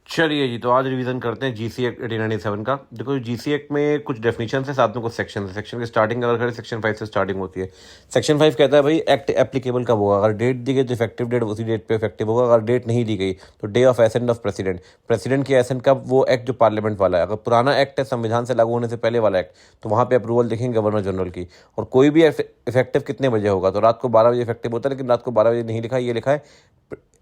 चलिए जी, तो आज रिवीजन करते हैं जीसी एक्ट 1897 का। देखो जीसी एक्ट में कुछ डेफिनेशन है, साथ में कुछ सेक्शन है। सेक्शन की स्टार्टिंग अगर करें सेक्शन 5 से स्टार्टिंग होती है। सेक्शन 5 कहता है भाई एक्ट एप्लीकेबल कब होगा, अगर डेट दी गई तो इफेक्टिव डेट उसी डेट पे इफेक्टिव होगा। अगर डेट नहीं दी गई तो day of ascent of president, president की एसेंट का वो एक्ट जो पार्लियामेंट वाला है। अगर पुराना एक्ट है संविधान से लागू होने से पहले वाला एक्ट, तो वहाँ पे अप्रूवल देखेंगे गवर्नर जनरल की। और कोई भी इफेक्टिव कितने बजे होगा, तो रात को 12 बजे इफेक्टिव होता है, लेकिन रात को 12 बजे नहीं लिखा है, ये लिखा है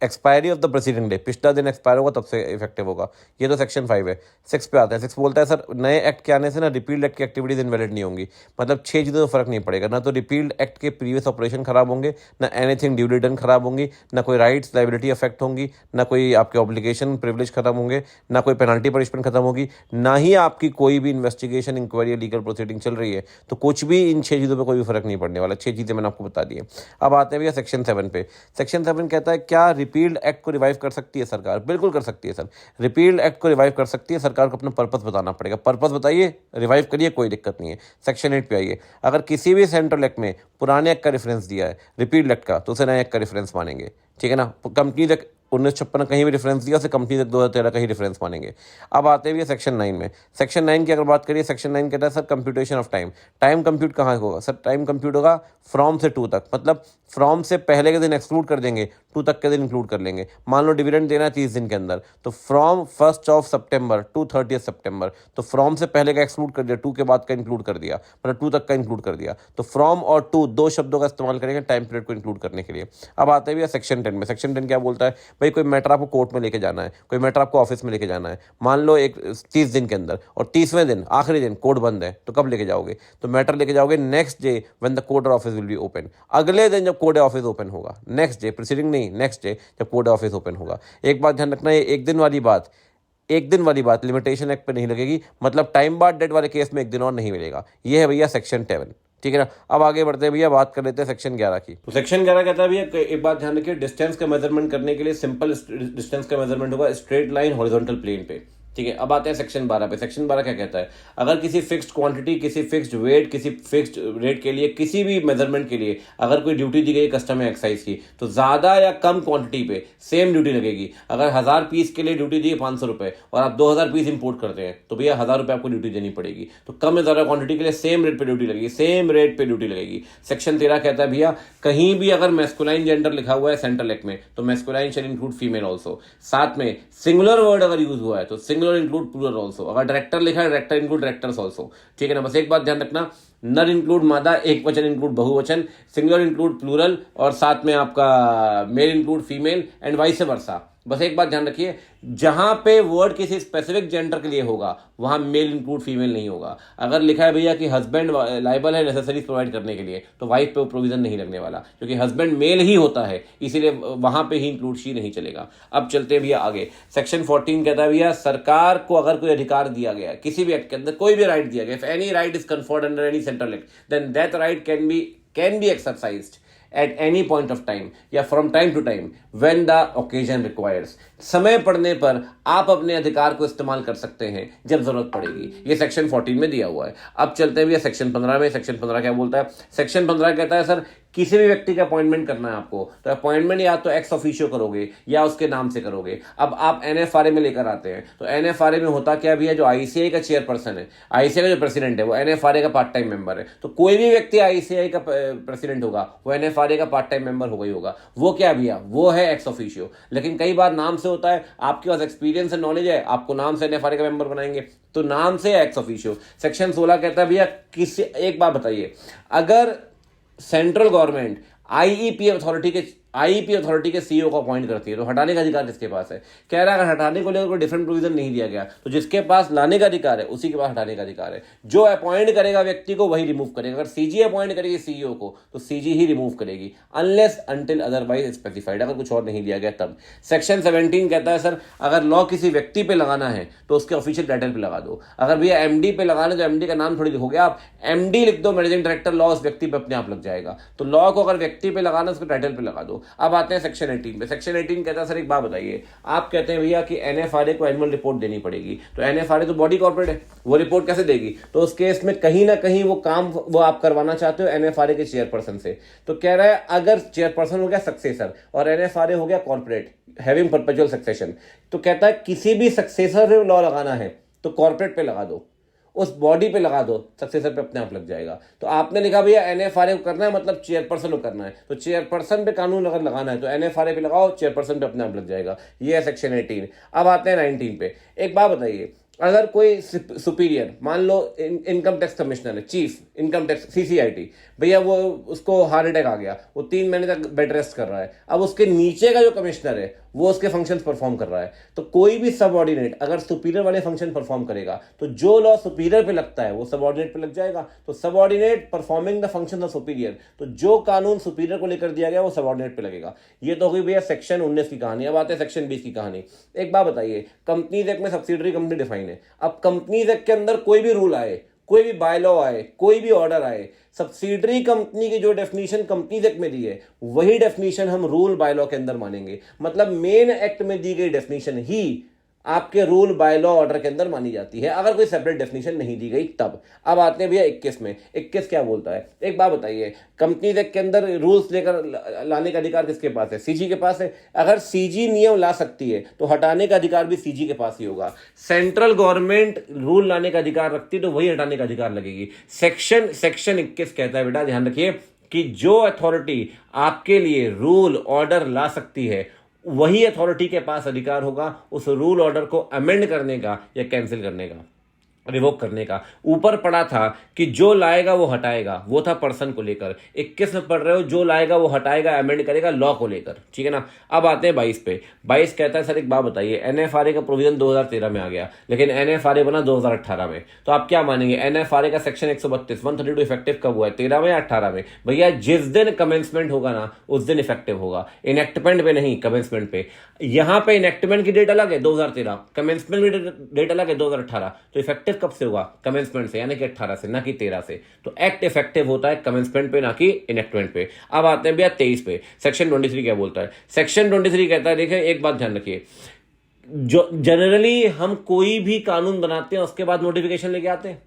expiry of the president day, पिछला दिन एक्सपायर होगा तब से इफेक्टिव होगा। ये तो सेक्शन 5 है। 6 पे आता है। 6 बोलता है सर नए एक्ट के आने से ना रिपील्ड एक्ट की एक्टिविटीज इनवैलिड नहीं होंगी। मतलब 6 चीज़ों से फर्क नहीं पड़ेगा, ना तो रिपील्ड एक्ट के प्रीवियस ऑपरेशन खराब होंगे, ना एनीथिंग ड्यूली डन खराब होंगी, ना कोई राइट्स लाइबिलिटी अफेक्ट होंगी, ना कोई आपके ऑब्लिगेशन प्रिविलेज खत्म होंगे, ना कोई पेनल्टी पनिशमेंट खत्म होगी, ना ही आपकी कोई भी इन्वेस्टिगेशन इंक्वायरी लीगल प्रोसीडिंग चल रही है। तो कुछ भी इन 6 चीज़ों पर कोई भी फर्क नहीं पड़ने वाला। 6 चीज़ें मैंने आपको बता दी है। अब आते हैं भैया सेक्शन 7 पे। सेक्शन 7 कहता है क्या रिपील्ड एक्ट को रिवाइव कर सकती है सरकार? बिल्कुल कर सकती है सर। रिपील्ड एक्ट को रिवाइव कर सकती है सरकार को। अपना पर्पस बताना पड़ेगा। पर्पस बताइए, रिवाइव करिए, कोई दिक्कत नहीं है। सेक्शन 8 पे आइए। अगर किसी भी सेंट्रल एक्ट में पुराने एक्ट का रेफरेंस दिया है, रिपील्ड एक्ट का, तो उसे नए एक्ट का रेफरेंस मानेंगे। ठीक है ना। कंपनी तक 1956 कहीं भी रेफरेंस दिया, उसे कंपनी तक 2013 का ही रेफरेंस मानेंगे। अब आते हुए सेक्शन 9 में। सेक्शन 9 की अगर बात करिए, सेक्शन 9 कहता है sir computation of time. Time compute कहाँ होगा सर? टाइम कंप्यूट होगा फ्रॉम से टू तक। मतलब फ्रॉम से पहले के दिन एक्सक्लूड कर देंगे, टू तक के दिन इंक्लूड कर लेंगे। मान लो डिविडेंड देना है 30 दिन के अंदर, तो फ्रॉम 1 सितंबर टू 30 सितंबर, तो फ्रॉम से पहले का एक्सक्लूड कर दिया, टू के बाद का इंक्लूड कर दिया, मतलब टू तक का इंक्लूड कर दिया। तो फ्रॉम और टू दो शब्दों का इस्तेमाल करेंगे टाइम पीरियड को इंक्लूड करने के लिए। अब आते हैं सेक्शन 10 में। सेक्शन 10 क्या बोलता है? भाई कोई मैटर आपको कोर्ट में लेके जाना है, कोई मैटर आपको ऑफिस में लेके जाना है, मान लो एक 30 दिन के अंदर, और 30वें दिन आखिरी दिन कोर्ट बंद है, तो कब लेके जाओगे? तो मैटर लेके जाओगे next day when the court office will be open. अगले दिन जब कोर्ट ऑफिस ओपन होगा, नेक्स्ट डे, प्रीसीडिंग नहीं, नेक्स्ट डे जब कोर्ट ऑफिस ओपन होगा। एक बात ध्यान रखना, ये एक दिन वाली बात लिमिटेशन एक्ट पे नहीं लगेगी। मतलब टाइम बाद डेट वाले केस में एक दिन और नहीं मिलेगा। ये है भैया सेक्शन 7। ठीक है ना। अब आगे बढ़ते हैं भैया, बात कर लेते हैं सेक्शन 11 की। तो सेक्शन 11 कहता है भैया एक बात ध्यान रखिए, डिस्टेंस का मेजरमेंट करने के लिए सिंपल डिस्टेंस का मेजरमेंट होगा स्ट्रेट लाइन हॉरिजॉन्टल प्लेन पे। ठीक है। अब आते हैं सेक्शन 12 पे। सेक्शन 12 क्या कहता है? अगर किसी फिक्स्ड क्वांटिटी, किसी फिक्स्ड वेट, किसी फिक्स्ड रेट के लिए, किसी भी मेजरमेंट के लिए अगर कोई ड्यूटी दी गई कस्टम या एक्साइज की, तो ज्यादा या कम क्वांटिटी पे सेम ड्यूटी लगेगी। अगर 1000 पीस के लिए ड्यूटी दी है 500 रुपए और आप 2000 पीस इंपोर्ट करते हैं, तो भैया 1000 रुपए आपको ड्यूटी देनी पड़ेगी। तो कम या ज्यादा क्वांटिटी के लिए सेम रेट पे ड्यूटी लगेगी, सेम रेट पे ड्यूटी लगेगी। सेक्शन 13 कहता है भैया कहीं भी अगर मैस्कुलाइन जेंडर लिखा हुआ है सेंट्रल एक्ट में, तो masculine shall include female also. साथ में सिंगुलर वर्ड अगर यूज हुआ है तो सिंगुलर इंक्लूड प्लूरल ऑल्सो। अगर डायरेक्टर लिखा है डायरेक्टर इंक्लूड डायरेक्टर्स ऑल्सो। ठीक है ना। बस एक बात ध्यान रखना, नर इंक्लूड मादा, एक वचन इंक्लूड बहुवचन, सिंगुलर इंक्लूड प्लूरल, और साथ में आपका male include female and vice versa. बस एक बात ध्यान रखिए, जहां पे वर्ड किसी स्पेसिफिक जेंडर के लिए होगा वहां मेल इंक्लूड फीमेल नहीं होगा। अगर लिखा है भैया कि हस्बैंड लायबल है नेसेसरीज प्रोवाइड करने के लिए, तो वाइफ पे प्रोविजन नहीं लगने वाला, क्योंकि हस्बैंड मेल ही होता है, इसीलिए वहां पे ही इंक्लूड शी नहीं चलेगा। अब चलते हैं भैया आगे। सेक्शन 14 कहता है भैया सरकार को अगर कोई अधिकार दिया गया किसी भी एक्ट के अंदर, कोई भी राइट दिया गया, if any right is conferred under any central act, then that right can be exercised at any point of time या from time to time when the occasion requires। समय पड़ने पर आप अपने अधिकार को इस्तेमाल कर सकते हैं जब जरूरत पड़ेगी। ये सेक्शन 14 में दिया हुआ है। अब चलते हैं सेक्शन 15 में। सेक्शन 15 क्या बोलता है? सेक्शन 15 कहता है सर किसी भी व्यक्ति का अपॉइंटमेंट करना है आपको, तो अपॉइंटमेंट या तो एक्स ऑफिशियो करोगे या उसके नाम से करोगे। अब आप एनएफआरए में लेकर आते हैं, तो एनएफआरए में होता क्या भी है, जो आईसीआई का चेयरपर्सन है, आईसीआई का जो प्रेसिडेंट है, वो एनएफआरए का पार्ट टाइम मेंबर है। तो कोई भी व्यक्ति आईसीआई का प्रेसिडेंट होगा वो एनएफआरए का पार्ट टाइम मेंबर होगा ही होगा। वो क्या भैया, वो है एक्स ऑफिशियो। लेकिन कई बार नाम से होता है, आपके पास एक्सपीरियंस एंड नॉलेज है, आपको नाम से एनएफआरए का मेंबर बनाएंगे, तो नाम से एक्स ऑफिशियो। सेक्शन 16 कहता है भैया किसी, एक बात बताइए, अगर सेंट्रल गवर्नमेंट आईईपी अथॉरिटी के सीईओ को अपॉइंट करती है, तो हटाने का अधिकार किसके पास है? कह रहा है अगर हटाने को लेकर कोई डिफरेंट प्रोविजन नहीं दिया गया, तो जिसके पास लाने का अधिकार है उसी के पास हटाने का अधिकार है। जो अपॉइंट करेगा व्यक्ति को वही रिमूव करेगा। अगर सीजी अपॉइंट करेगी सीईओ को, तो सीजी ही रिमूव करेगी, अनलेस अंटिल अदरवाइज स्पेसिफाइड, अगर कुछ और नहीं दिया गया तब। सेक्शन 17 कहता है सर अगर लॉ किसी व्यक्ति पे लगाना है तो उसके ऑफिशियल टाइटल पे लगा दो। अगर भैया एमडी पे लगाना है तो एमडी का नाम थोड़ी लिखोगे आप, एमडी लिख दो, मैनेजिंग डायरेक्टर लॉ, उस व्यक्ति पे अपने आप लग जाएगा। तो लॉ को अगर व्यक्ति पे लगाना है उसके टाइटल पे लगा दो। अब आते हैं सेक्शन 18 पे। सेक्शन 18 कहता है सर एक बात बताइए, आप कहते हैं भैया कि एनएफआरए को एनुअल रिपोर्ट देनी पड़ेगी, तो एनएफआरए तो बॉडी कॉर्पोरेट है, वो रिपोर्ट कैसे देगी? तो उस केस में कहीं ना कहीं वो काम वो आप करवाना चाहते हो एनएफआरए के चेयरपर्सन से। तो कह रहा है अगर चेयरपर्सन हो गया सक्सेसर और एनएफआरए हो गया कॉर्पोरेट हैविंग परपेचुअल सक्सेशन, तो कहता है किसी भी सक्सेसर पे लॉ लगाना है तो कॉर्पोरेट पे लगा दो, उस बॉडी पे लगा दो, सक्सेसर पे अपने आप लग जाएगा। तो आपने लिखा भैया एनएफआरए को करना है, मतलब चेयरपर्सन को करना है, तो चेयरपर्सन पे कानून अगर लगाना है तो एनएफआरए पे लगाओ, चेयरपर्सन पे अपने आप लग जाएगा। ये है सेक्शन 18। अब आते हैं 19 पे। एक बात बताइए, अगर कोई सुपीरियर, मान लो इनकम टैक्स कमिश्नर है, चीफ इनकम टैक्स सीसीआईटी, भैया वो उसको हार्ट अटैक आ गया, वो 3 महीने तक बेड रेस्ट कर रहा है, अब उसके नीचे का जो कमिश्नर है वो उसके फंक्शंस परफॉर्म कर रहा है। तो कोई भी सबऑर्डिनेट अगर सुपीरियर वाले फंक्शन परफॉर्म करेगा तो जो लॉ सुपीरियर पे लगता है वो सबऑर्डिनेट पे लग जाएगा। तो subordinate performing the function of superior, तो जो कानून सुपीरियर को लेकर दिया गया वो सबऑर्डिनेट पे लगेगा। ये तो होगी भैया सेक्शन 19 की कहानी। अब आते हैं सेक्शन 20 की कहानी। एक बात बताइए, कंपनीज एक्ट में सब्सिडरी कंपनी डिफाइन है। अब कंपनीज एक्ट के अंदर कोई भी रूल आए, कोई भी बाय लॉ आए, कोई भी ऑर्डर आए, सब्सिडरी कंपनी की जो डेफिनेशन कंपनीज एक्ट में दी है वही डेफिनेशन हम रूल बाय लॉ के अंदर मानेंगे। मतलब मेन एक्ट में दी गई डेफिनेशन ही आपके रूल बाय लॉ ऑर्डर के अंदर मानी जाती है, अगर कोई सेपरेट डेफिनेशन नहीं दी गई तब। अब आते हैं भैया 21 में। 21 क्या बोलता है? एक बात बताइए, कंपनीज एक्ट के अंदर रूल्स लेकर लाने का अधिकार किसके पास है? सीजी के पास है। अगर सीजी नियम ला सकती है तो हटाने का अधिकार भी सीजी के पास ही होगा। सेंट्रल गवर्नमेंट रूल लाने का अधिकार रखती है तो वही हटाने का अधिकार लगेगी। सेक्शन 21 कहता है, बेटा ध्यान रखिए, कि जो अथॉरिटी आपके लिए रूल ऑर्डर ला सकती है वही अथॉरिटी के पास अधिकार होगा उस रूल ऑर्डर को अमेंड करने का या कैंसिल करने का, रिवोक करने का। ऊपर पड़ा था कि जो लाएगा वो हटाएगा, वो था पर्सन को लेकर। 21 में पढ़ रहे हो, जो लाएगा वो हटाएगा, अमेंड करेगा लॉ को लेकर, ठीक है ना। अब आते हैं 22 पे। 22 कहता है सर एक बात बताइए, एनएफआरए का प्रोविजन 2013 में आ गया, लेकिन एनएफआरए बना 2018 में, तो आप क्या मानेंगे? एनएफआरए का सेक्शन 132 132 इफेक्टिव कब हुआ है? 13 में या 18 में? भैया जिस दिन कमेंसमेंट होगा ना उस दिन इफेक्टिव होगा, इनेक्टमेंट पे नहीं, कमेंसमेंट पे। यहां पे इनेक्टमेंट की डेट अलग है 2013, कमेंसमेंट की डेट अलग है 2018, तो इफेक्टिव कब से होगा? कमेंसमेंट से, यानी कि 18 से, ना कि 13 से। तो एक्ट इफेक्टिव होता है कमेंसमेंट पे, ना कि इनेक्टमेंट पे। अब आते हैं भैया 23 पे। सेक्शन 23 क्या बोलता है? सेक्शन 23 कहता है, देखिए एक बात ध्यान रखिए, जो जनरली हम कोई भी कानून बनाते हैं उसके बाद नोटिफिकेशन लेके आते हैं,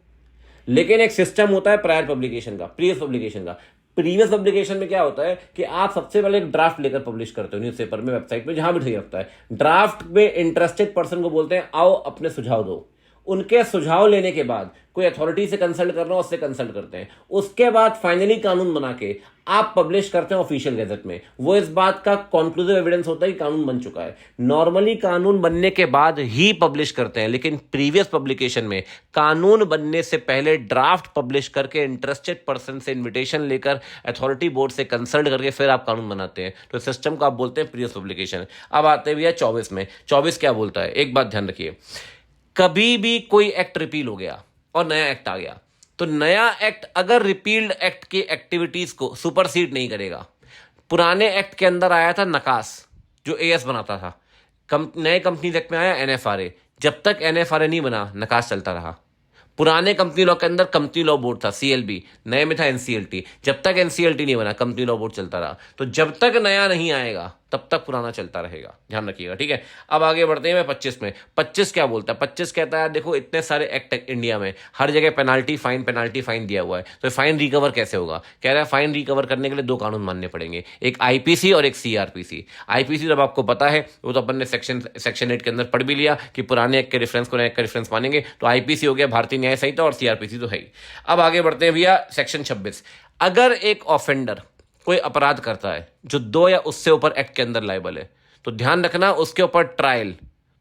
लेकिन एक सिस्टम होता है प्रायर पब्लिकेशन का, प्रीवियस पब्लिकेशन का। प्रीवियस पब्लिकेशन में क्या होता है कि आप सबसे पहले एक ड्राफ्ट लेकर पब्लिश करते हो न्यूज़पेपर में, वेबसाइट में, जहां भी सही लगता है। ड्राफ्ट में इंटरेस्टेड पर्सन को बोलते हैं आओ अपने सुझाव दो। उनके सुझाव लेने के बाद कोई अथॉरिटी से कंसल्ट करना हो उससे कंसल्ट करते हैं, उसके बाद फाइनली कानून बना के आप पब्लिश करते हैं ऑफिशियल गैजेट में। वो इस बात का कॉन्क्लूसिव एविडेंस होता है कि कानून बन चुका है। नॉर्मली कानून बनने के बाद ही पब्लिश करते हैं, लेकिन प्रीवियस पब्लिकेशन में कानून बनने से पहले ड्राफ्ट पब्लिश करके इंटरेस्टेड पर्सन से इन्विटेशन लेकर अथॉरिटी बोर्ड से कंसल्ट करके फिर आप कानून बनाते हैं। तो सिस्टम को आप बोलते हैं प्रीवियस पब्लिकेशन। अब आते हैं 24 में। 24 क्या बोलता है? एक बात ध्यान रखिए, कभी भी कोई एक्ट रिपील हो गया और नया एक्ट आ गया, तो नया एक्ट अगर रिपील्ड एक्ट की एक्टिविटीज को सुपरसीड नहीं करेगा। पुराने एक्ट के अंदर आया था नकास, जो एएस बनाता था। नए कंपनी एक्ट में आया एनएफआरए, जब तक एनएफआरए नहीं बना नकास चलता रहा। पुराने कंपनी लॉ के अंदर कंपनी लॉ बोर्ड था सीएलबी, नए में था एनसीएलटी, जब तक एनसीएलटी नहीं बना कंपनी लॉ बोर्ड चलता रहा। तो जब तक नया नहीं आएगा तब तक पुराना चलता रहेगा, ध्यान रखिएगा, ठीक है। अब आगे बढ़ते हैं मैं 25 में। 25 क्या बोलता है? 25 कहता है देखो इतने सारे एक्ट इंडिया में, हर जगह पेनाल्टी फाइन दिया हुआ है, तो फाइन रिकवर कैसे होगा? कह रहा है फाइन रिकवर करने के लिए 2 कानून मानने पड़ेंगे, एक आईपीसी और एक सीआरपीसी। आईपीसी जब आपको पता है, वो तो अपन ने सेक्शन 8 के अंदर पढ़ भी लिया कि पुराने एक्ट के रेफरेंस को नए एक्ट का रेफरेंस मानेंगे, तो आईपीसी हो गया भारतीय न्याय संहिता और सीआरपीसी तो है ही। अब आगे बढ़ते हैं भैया सेक्शन 26। अगर एक ऑफेंडर कोई अपराध करता है जो 2 या उससे ऊपर एक्ट के अंदर लायबल है, तो ध्यान रखना उसके ऊपर ट्रायल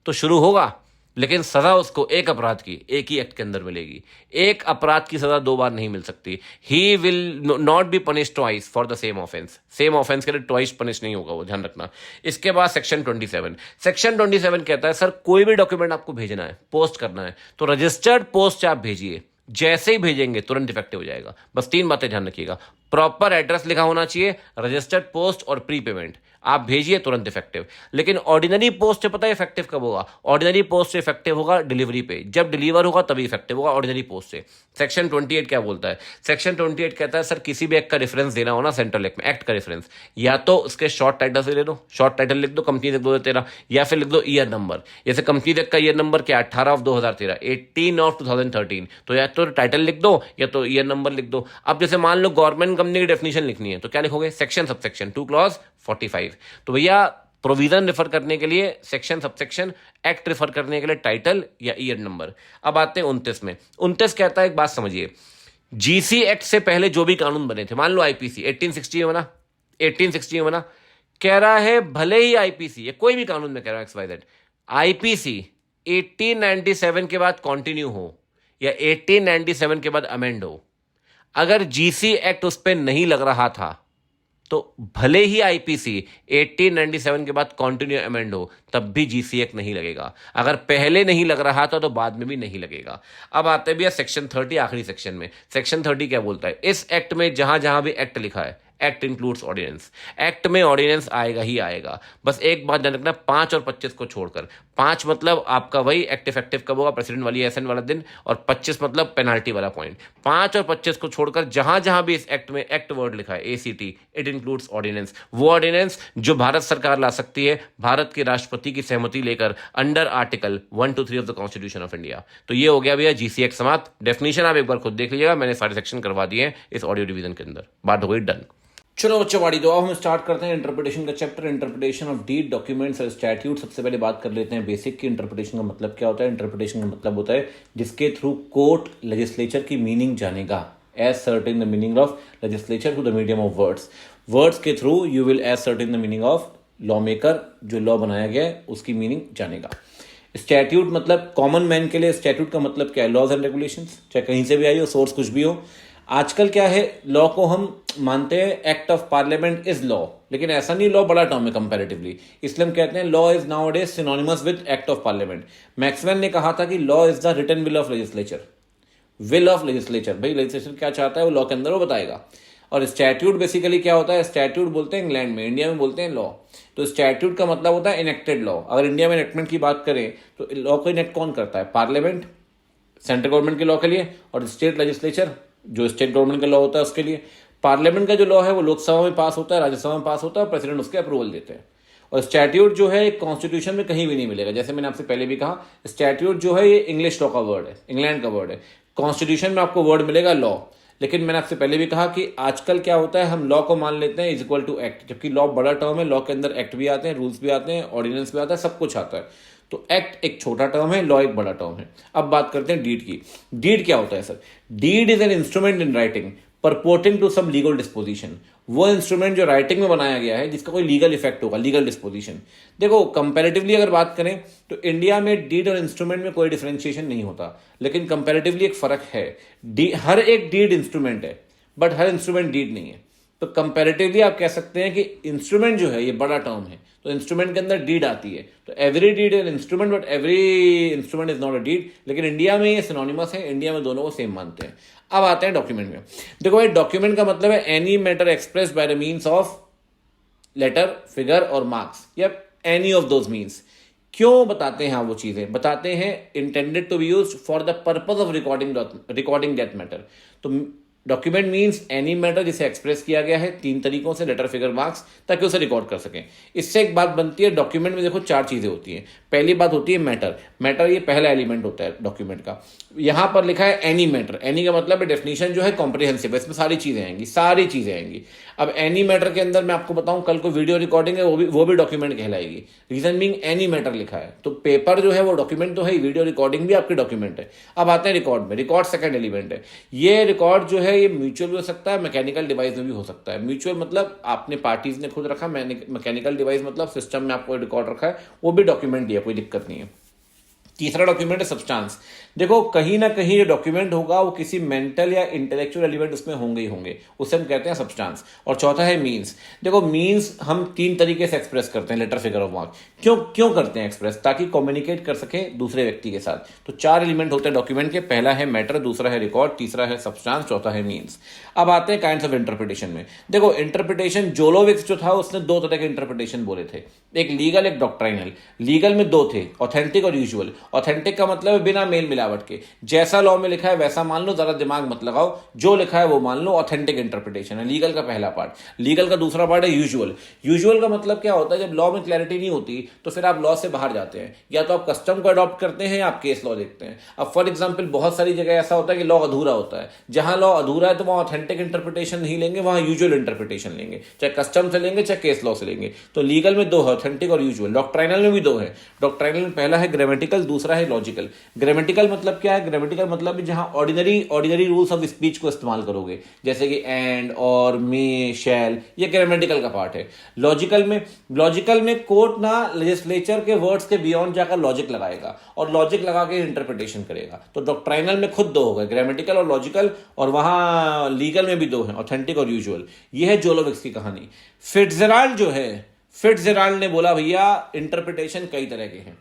तो शुरू होगा, लेकिन सजा उसको एक अपराध की एक ही एक्ट के अंदर मिलेगी। एक अपराध की सजा 2 बार नहीं मिल सकती। He will not be punish twice for the same offence. Same offence के लिए ट्वाइस पनिश नहीं होगा वो, ध्यान रखना। इसके बाद सेक्शन 27। सेक्शन 27 कहता है सर कोई भी डॉक्यूमेंट आपको भेजना है, पोस्ट करना है, तो रजिस्टर्ड पोस्ट से आप भेजिए, जैसे ही भेजेंगे तुरंत इफेक्टिव हो जाएगा। बस 3 बातें ध्यान रखिएगा, प्रॉपर एड्रेस लिखा होना चाहिए, रजिस्टर्ड पोस्ट और प्री पेमेंट। आप भेजिए तुरंत इफेक्टिव। लेकिन ऑर्डिनरी पोस्ट से पता है इफेक्टिव कब होगा? ऑर्डिनरी पोस्ट से इफेक्टिव होगा डिलीवरी पे, जब डिलीवर होगा तभी इफेक्टिव होगा ऑर्डिनरी पोस्ट से। सेक्शन 28 क्या बोलता है? सेक्शन 28 कहता है सर किसी भी एक्ट का रेफरेंस देना हो ना सेंट्रल एक्ट में, एक्ट का रेफरेंस, या तो उसके शॉर्ट टाइटल से ले लो, शॉर्ट टाइटल लिख दो कंपनी एक्ट 2013, या फिर लिख दो ईयर नंबर। जैसे कंपनी एक्ट का ईयर नंबर क्या? 18/2013, 18/2013, तो या तो टाइटल लिख दो या तो ईयर नंबर लिख दो। अब जैसे मान लो गवर्नमेंट कंपनी की डेफिनेशन लिखनी है तो क्या लिखोगे? Section subsection 2 clause 45। तो भैया प्रोविजन रेफर करने के लिए सेक्शन सबसेक्शन, एक्ट रेफर करने के लिए टाइटल या ईयर नंबर। अब आते हैं 29 में। 29 कहता है, एक बात समझिए, जीसी एक्ट से पहले जो भी कानून बने थे, मान लो आईपीसी 1860 में बना, 1860 में बना, कह रहा है भले ही आईपीसी या कोई भी कानून में कह रहा है XYZ, आईपीसी 1897 के बाद कंटिन्यू हो या 1897 के बाद अमेंड हो, अगर जीसी एक्ट उस पर नहीं लग रहा था तो भले ही आईपीसी 1897 के बाद कंटिन्यू अमेंड हो तब भी जीसी एक्ट नहीं लगेगा। अगर पहले नहीं लग रहा था तो बाद में भी नहीं लगेगा। अब आते भी सेक्शन 30, आखिरी सेक्शन में। सेक्शन 30 क्या बोलता है? इस एक्ट में जहां जहां भी एक्ट लिखा है, एक्ट इंक्लूड्स ऑर्डिनेंस, एक्ट में ऑर्डिनेंस आएगा ही आएगा। बस एक बात ध्यान रखना, 5 और 25 को छोड़कर। 5 मतलब आपका वही एक्ट इफेक्टिव कब होगा, प्रेसिडेंट वाली एसन वाला दिन, और 25 मतलब पेनाल्टी वाला पॉइंट। 5 और 25 को छोड़कर जहां जहां भी इस एक्ट में एक्ट वर्ड लिखा है एसीटी, इट इंक्लूड्स ऑर्डिनेंस, वो ऑर्डिनेंस जो भारत सरकार ला सकती है भारत के राष्ट्रपति की सहमति लेकर under article 1 to 3 of the constitution of India. तो ये हो गया भैया जीसी एक्ट समाप्त। डेफिनेशन आप एक बार खुद देख लीजिएगा, मैंने सारे सेक्शन करवा दिए हैं इस ऑडियो डिवीजन के अंदर। बात हो गई डन। चलो बच्चों वाड़ी, तो अब हम स्टार्ट करते हैं इंटरप्रिटेशन का chapter, interpretation of deed, documents और स्टैट्यूट। सबसे पहले बात कर लेते हैं बेसिक की इंटरप्रिटेशन का मतलब क्या होता है। इंटरप्रिटेशन का मतलब होता है जिसके थ्रू कोर्ट लेजिस्लेचर की मीनिंग जानेगा, ascertain the meaning of legislature through the medium of words. Words के through you will ascertain the meaning of lawmaker, जो लॉ बनाया गया है उसकी मीनिंग जानेगा। स्टैट्यूट मतलब कॉमन मैन के लिए स्टैट्यूट का मतलब क्या है? लॉज एंड रेगुलेशंस, चाहे कहीं से भी आई हो, सोर्स कुछ भी हो। आजकल क्या है, लॉ को हम मानते हैं act of parliament is law, लेकिन ऐसा नहीं, लॉ बड़ा टर्म है कंपैरेटिवली, इसलिए हम कहते हैं law is nowadays synonymous with act of parliament. Maxwell ने कहा था कि law is the written will of legislature, will of legislature, भाई लेजिस्लेचर क्या चाहता है वो लॉ के अंदर वो बताएगा। और स्टैट्यूट बेसिकली क्या होता है? स्टैट्यूट बोलते हैं इंग्लैंड में, इंडिया में बोलते हैं लॉ। तो स्टैट्यूट का मतलब होता है इनेक्टेड लॉ। अगर इंडिया में इनेक्टमेंट की बात करें तो लॉ को इनेक्ट कौन करता है? पार्लियामेंट, सेंट्रल गवर्नमेंट के लॉ के लिए, और स्टेट लेजिस्लेचर जो स्टेट गवर्नमेंट का लॉ होता है उसके लिए। पार्लियामेंट का जो लॉ है वो लोकसभा में पास होता है, राज्यसभा में पास होता है, और प्रेसिडेंट उसके अप्रूवल देते हैं। और स्टैट्यूट जो है कॉन्स्टिट्यूशन में कहीं भी नहीं मिलेगा। जैसे मैंने आपसे पहले भी कहा, स्टैट्यूट जो है ये इंग्लिश लॉ का वर्ड है, इंग्लैंड का वर्ड है। कॉन्स्टिट्यूशन में आपको वर्ड मिलेगा लॉ। लेकिन मैंने आपसे पहले भी कहा कि आजकल क्या होता है, हम लॉ को मान लेते हैं इज इक्वल टू एक्ट, जबकि लॉ बड़ा टर्म है, लॉ के अंदर एक्ट भी आते हैं, रूल्स भी आते हैं, ऑर्डिनेंस भी आता है, सब कुछ आता है। तो एक्ट एक छोटा टर्म है, लॉ एक बड़ा टर्म है। अब बात करते हैं डीड की। डीड क्या होता है sir? Deed is an instrument in writing purporting to some legal disposition, वो इंस्ट्रूमेंट जो राइटिंग में बनाया गया है जिसका कोई लीगल इफेक्ट होगा, लीगल डिस्पोजिशन। देखो कंपैरेटिवली अगर बात करें तो इंडिया में डीड और इंस्ट्रूमेंट में कोई डिफरेंशिएशन नहीं होता, लेकिन कंपैरेटिवली एक फर्क है। हर एक डीड इंस्ट्रूमेंट है बट हर इंस्ट्रूमेंट डीड नहीं है। तो कंपैरेटिवली आप कह सकते हैं कि इंस्ट्रूमेंट जो है ये बड़ा टर्म है, तो इंस्ट्रूमेंट के अंदर डीड आती है। तो every deed is instrument but every instrument is not a deed. लेकिन इंडिया में ये सिनोनिमस है, इंडिया में दोनों को सेम मानते हैं। अब आते हैं डॉक्यूमेंट में। देखो भाई, डॉक्यूमेंट का मतलब है any matter expressed by the means of letter, figure और मार्क्स, या एनी ऑफ दोज मीन्स। क्यों बताते हैं वो चीजें? बताते हैं intended to be used for the purpose of recording that matter. तो डॉक्यूमेंट मीन्स एनी मैटर जिसे एक्सप्रेस किया गया है 3 तरीकों से, लेटर, फिगर, मार्क्स, ताकि उसे रिकॉर्ड कर सकें। इससे एक बात बनती है, डॉक्यूमेंट में देखो 4 चीजें होती हैं। पहली बात होती है मैटर। मैटर ये पहला एलिमेंट होता है डॉक्यूमेंट का। यहां पर लिखा है एनी मैटर, एनी का मतलब है डेफिनेशन जो है कॉम्प्रिहेंसिव, इसमें सारी चीजें आएंगी, सारी चीजें आएंगी। अब एनी मैटर के अंदर मैं आपको बताऊं, कल को वीडियो रिकॉर्डिंग है वो भी डॉक्यूमेंट कहलाएगी। रीजन बीइंग एनी मैटर लिखा है, तो पेपर जो है वो डॉक्यूमेंट तो है, वीडियो रिकॉर्डिंग भी आपकी डॉक्यूमेंट है। अब आते हैं रिकॉर्ड में। रिकॉर्ड सेकंड एलिमेंट है। ये रिकॉर्ड जो है ये म्यूचुअल भी हो सकता है, मैकेनिकल डिवाइस में भी हो सकता है। म्यूचुअल मतलब आपने पार्टीज ने खुद रखा, मैकेनिकल डिवाइस मतलब सिस्टम में आपको रिकॉर्ड रखा है, वो भी डॉक्यूमेंट दिया, कोई दिक्कत नहीं है। तीसरा डॉक्यूमेंट है सब्सटेंस। देखो कहीं ना कहीं जो डॉक्यूमेंट होगा वो किसी मेंटल या इंटेलेक्चुअल एलिमेंट उसमें होंगे ही होंगे, उसे हम कहते हैं सब्सटेंस। और चौथा है मीन्स। देखो मीन्स हम तीन तरीके से एक्सप्रेस करते हैं, लेटर फिगर ऑफ मार्क। क्यों क्यों करते हैं एक्सप्रेस? ताकि कम्युनिकेट कर सके दूसरे व्यक्ति के साथ। तो चार एलिमेंट होते हैं डॉक्यूमेंट के, पहला है मैटर, दूसरा है रिकॉर्ड, तीसरा है सब्सटेंस, चौथा है मीन्स। अब आते हैं काइंड्स ऑफ इंटरप्रिटेशन में। देखो इंटरप्रिटेशन, जोलोविक्स जो था उसने दो तरह के इंटरप्रिटेशन बोले थे, एक लीगल एक डॉक्ट्राइनल। लीगल में दो थे, ऑथेंटिक और यूजुअल। ऑथेंटिक का मतलब है बिना मेल मिलावट के, जैसा लॉ में लिखा है वैसा मान लो, जरा दिमाग मत लगाओ, जो लिखा है वो मान लो। ऑथेंटिक इंटरप्रिटेशन है लीगल का पहला पार्ट। लीगल का दूसरा पार्ट है यूजुअल। यूजुअल का मतलब क्या होता है? जब लॉ में क्लैरिटी नहीं होती तो फिर आप लॉ से बाहर जाते हैं, या तो आप कस्टम को अडॉप्ट करते हैं या आप केस लॉ देखते हैं। अब फॉर एग्जाम्पल बहुत सारी जगह ऐसा होता है कि लॉ अधूरा होता है, जहां लॉ अधूरा है तो वहां ऑथेंटिक इंटरप्रिटेशन नहीं लेंगे, वहां यूजुअल इंटरप्रिटेशन लेंगे, चाहे कस्टम से लेंगे चाहे केस लॉ से लेंगे। तो लीगल में दो है, ऑथेंटिक और यूजुअल। डॉक्ट्राइनल में भी दो है। डॉक्ट्राइनल में पहला है ग्रामेटिकल, दूसरा है लॉजिकल। ग्रामेटिकल मतलब क्या है? ग्रामेटिकल मतलब जहां ऑर्डिनरी रूल्स ऑफ स्पीच को इस्तेमाल करोगे, जैसे कि एंड, और, मे, शैल, ये ग्रामेटिकल का पार्ट है। लॉजिकल में कोर्ट ना लेजिस्लेचर के वर्ड्स के बियॉन्ड जाकर लॉजिक लगाएगा और लॉजिक लगा के इंटरप्रिटेशन करेगा। तो डॉक्ट्राइनल में खुद दो हो गए, ग्रामेटिकल और लॉजिकल, और वहां लीगल में भी दो हैं, ऑथेंटिक और यूजुअल। ये है जोलोविक्स की कहानी। फिट्जराल्ड जो है, फिट्जराल्ड ने बोला भैया इंटरप्रिटेशन कई तरह के हैं।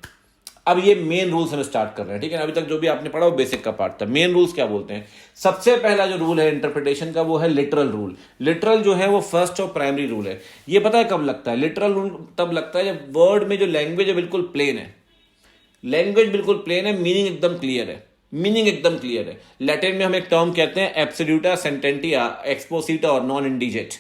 अब ये मेन रूल्स हम स्टार्ट कर रहे हैं, ठीक है ना? अभी तक जो भी आपने पढ़ा वो बेसिक का पार्ट था। मेन रूल्स क्या बोलते हैं? सबसे पहला जो रूल है इंटरप्रिटेशन का वो है लिटरल रूल। लिटरल जो है वो फर्स्ट और प्राइमरी रूल है। ये पता है कब लगता है? लिटरल रूल तब लगता है जब वर्ड में जो लैंग्वेज है बिल्कुल प्लेन है। लैंग्वेज बिल्कुल प्लेन है, मीनिंग एकदम क्लियर है। मीनिंग एकदम क्लियर है। लैटिन में हम एक टर्म कहते हैं एब्सोल्यूटा सेंटेंटिया एक्सपोसिटा और नॉन इंडिजेट।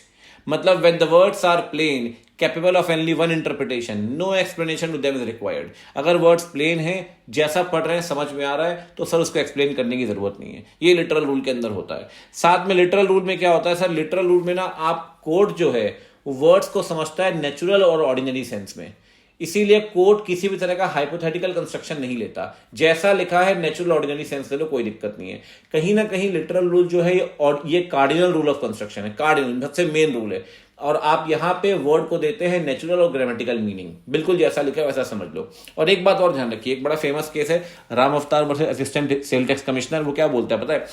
मतलब when the words are plain, capable of only one interpretation, no explanation to them is required। अगर वर्ड्स प्लेन हैं, जैसा पढ़ रहे हैं समझ में आ रहा है, तो सर उसको एक्सप्लेन करने की जरूरत नहीं है। ये लिटरल रूल के अंदर होता है। साथ में लिटरल रूल में क्या होता है सर? लिटरल रूल में ना आप कोर्ट जो है वो वर्ड्स को समझता है नेचुरल और ऑर्डिनरी सेंस में। इसीलिए कोर्ट किसी भी तरह का हाइपोथेटिकल कंस्ट्रक्शन नहीं लेता, जैसा लिखा है नेचुरल ऑर्डिनरी सेंस ले लो, कोई दिक्कत नहीं है। कहीं ना कहीं लिटरल रूल जो है ये कार्डिनल रूल ऑफ कंस्ट्रक्शन है, कार्डिनल सबसे मेन रूल है। और आप यहां पे वर्ड को देते हैं नेचुरल और ग्रामेटिकल मीनिंग, बिल्कुल जैसा लिखा है वैसा समझ लो। और एक बात और ध्यान रखिए, एक बड़ा फेमस केस है राम अवतार versus assistant sale tax commissioner. वो क्या बोलता है पता है?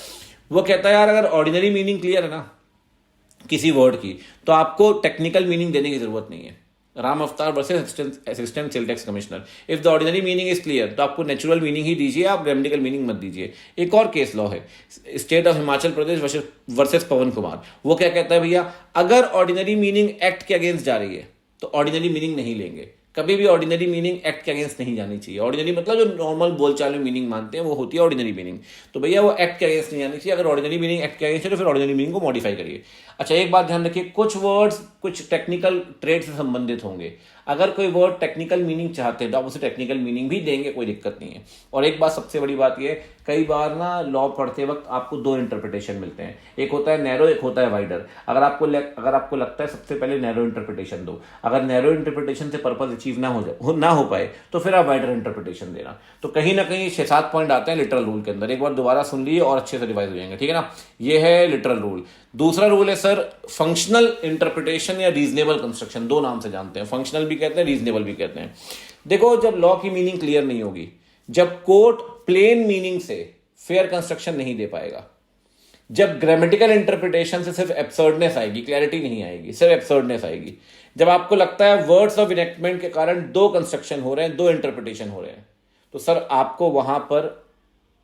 वो कहता है यार अगर ऑर्डिनरी मीनिंग क्लियर है ना किसी वर्ड की, तो आपको टेक्निकल मीनिंग देने की जरूरत नहीं है। राम अवतार versus assistant sale tax commissioner, if the ordinary meaning is clear तो आपको नेचुरल मीनिंग ही दीजिए, आप ग्रामेटिकल मीनिंग मत दीजिए। एक और केस लॉ है state of Himachal Pradesh versus Pawan Kumar. वो क्या कहता है भैया? अगर ऑर्डिनरी मीनिंग एक्ट के अगेंस्ट जा रही है तो ऑर्डिनरी मीनिंग नहीं लेंगे। कभी भी ऑर्डिनरी मीनिंग एक्ट के अगेंस्ट नहीं जानी चाहिए। ऑर्डिनरी मतलब जो नॉर्मल बोलचाल में मीनिंग मानते हैं वो होती है ऑर्डिनरी मीनिंग। तो भैया वो एक्ट के अगेंस्ट नहीं जानी चाहिए। अगर ऑर्डिनरी मीनिंग एक्ट के अगेंस्ट है तो फिर ऑर्डिनरी मीनिंग को मॉडिफाई करिए। अच्छा एक बात ध्यान रखिए, कुछ वर्ड्स कुछ टेक्निकल ट्रेड से संबंधित होंगे। अगर कोई वर्ड टेक्निकल मीनिंग चाहते हैं तो आप उसे टेक्निकल मीनिंग भी देंगे, कोई दिक्कत नहीं है। और एक बात सबसे बड़ी बात यह, कई बार ना लॉ पढ़ते वक्त आपको दो इंटरप्रिटेशन मिलते हैं, एक होता है नैरो, एक होता है वाइडर। अगर आपको लगता है सबसे पहले नैरो इंटरप्रिटेशन दो, अगर नैरो इंटरप्रिटेशन से पर्पज अचीव ना हो पाए तो फिर आप वाइडर इंटरप्रिटेशन देना। तो कहीं ना कहीं 6-7 पॉइंट आते हैं लिटरल रूल के अंदर। एक बार दोबारा सुन लीजिए और अच्छे से रिवाइज हो जाएंगे, ठीक है ना? ये है लिटरल रूल। दूसरा रूल है सर फंक्शनल इंटरप्रिटेशन या रीजनेबल कंस्ट्रक्शन। दो नाम से जानते हैं, फंक्शनल भी कहते हैं, रीजनेबल भी कहते हैं। देखो जब लॉ की मीनिंग क्लियर नहीं होगी, जब कोर्ट प्लेन मीनिंग से फेयर कंस्ट्रक्शन नहीं दे पाएगा, जब ग्रामेटिकल इंटरप्रिटेशन से सिर्फ एब्सर्डनेस आएगी, क्लैरिटी नहीं आएगी, सिर्फ एब्सर्डनेस आएगी, जब आपको लगता है वर्ड्स ऑफ इनेक्टमेंट के कारण दो कंस्ट्रक्शन हो रहे हैं, दो इंटरप्रिटेशन हो रहे हैं, तो सर आपको वहां पर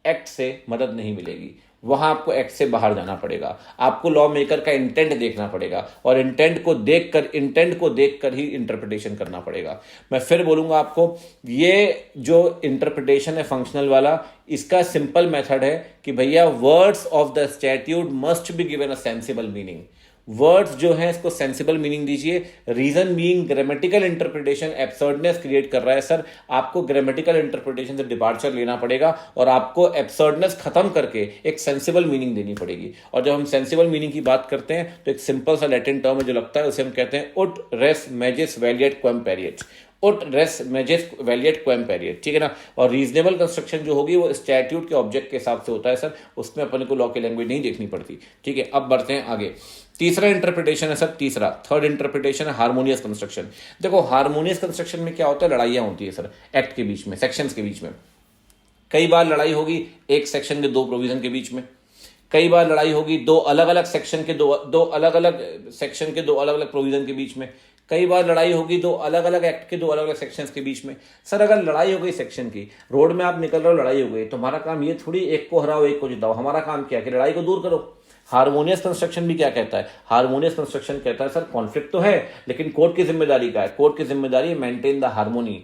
एक्ट से मदद नहीं मिलेगी। वहां आपको एक्ट से बाहर जाना पड़ेगा। आपको लॉ मेकर का इंटेंट देखना पड़ेगा और इंटेंट को देखकर ही इंटरप्रिटेशन करना पड़ेगा। मैं फिर बोलूंगा आपको, ये जो इंटरप्रिटेशन है फंक्शनल वाला, इसका सिंपल मेथड है कि भैया words of the statute must be given a sensible meaning. Words जो है इसको सेंसिबल मीनिंग दीजिए। Reason being grammatical interpretation absurdness create कर रहा है सर, आपको ग्रामेटिकल इंटरप्रिटेशन से डिपार्चर लेना पड़ेगा और आपको एब्सर्डनेस खत्म करके एक सेंसिबल मीनिंग देनी पड़ेगी। और जब हम सेंसिबल मीनिंग की बात करते हैं तो एक सिंपल सा लैटिन टर्म है जो लगता है, उसे हम कहते हैं उट रेस मैजिस वैलिएट क्वम पेरिएट। उट रेस मैजिस वैलिएट क्वम पेरिएट, ठीक है ना? और रीजनेबल कंस्ट्रक्शन जो होगी वो स्टैट्यूट के ऑब्जेक्ट के हिसाब से होता है सर, उसमें अपन को लॉ की लैंग्वेज नहीं देखनी पड़ती, ठीक है? अब बढ़ते हैं आगे। तीसरा इंटरप्रिटेशन है सर, थर्ड इंटरप्रिटेशन है हार्मोनियस कंस्ट्रक्शन। देखो हार्मोनियस कंस्ट्रक्शन में क्या होता है? लड़ाइयां होती है सर एक्ट के बीच में, सेक्शंस के बीच में। कई बार लड़ाई होगी एक सेक्शन के दो प्रोविजन के बीच में, कई बार लड़ाई होगी दो अलग अलग सेक्शन के दो अलग अलग सेक्शन के दो अलग अलग प्रोविजन के बीच में, कई बार लड़ाई होगी दो अलग अलग एक्ट के दो अलग अलग सेक्शंस के बीच में। सर अगर लड़ाई हो गई सेक्शन की, रोड में आप निकल रहे हो, लड़ाई हो गई, तो हमारा काम ये थोड़ी एक को हराओ एक को जिताओ, हमारा काम क्या है कि लड़ाई को दूर करो। हार्मोनियस कंस्ट्रक्शन भी क्या कहता है? हार्मोनियस कंस्ट्रक्शन कहता है सर कॉन्फ्लिक्ट तो है लेकिन कोर्ट की जिम्मेदारी क्या है? कोर्ट की जिम्मेदारी मेंटेन द हार्मोनी।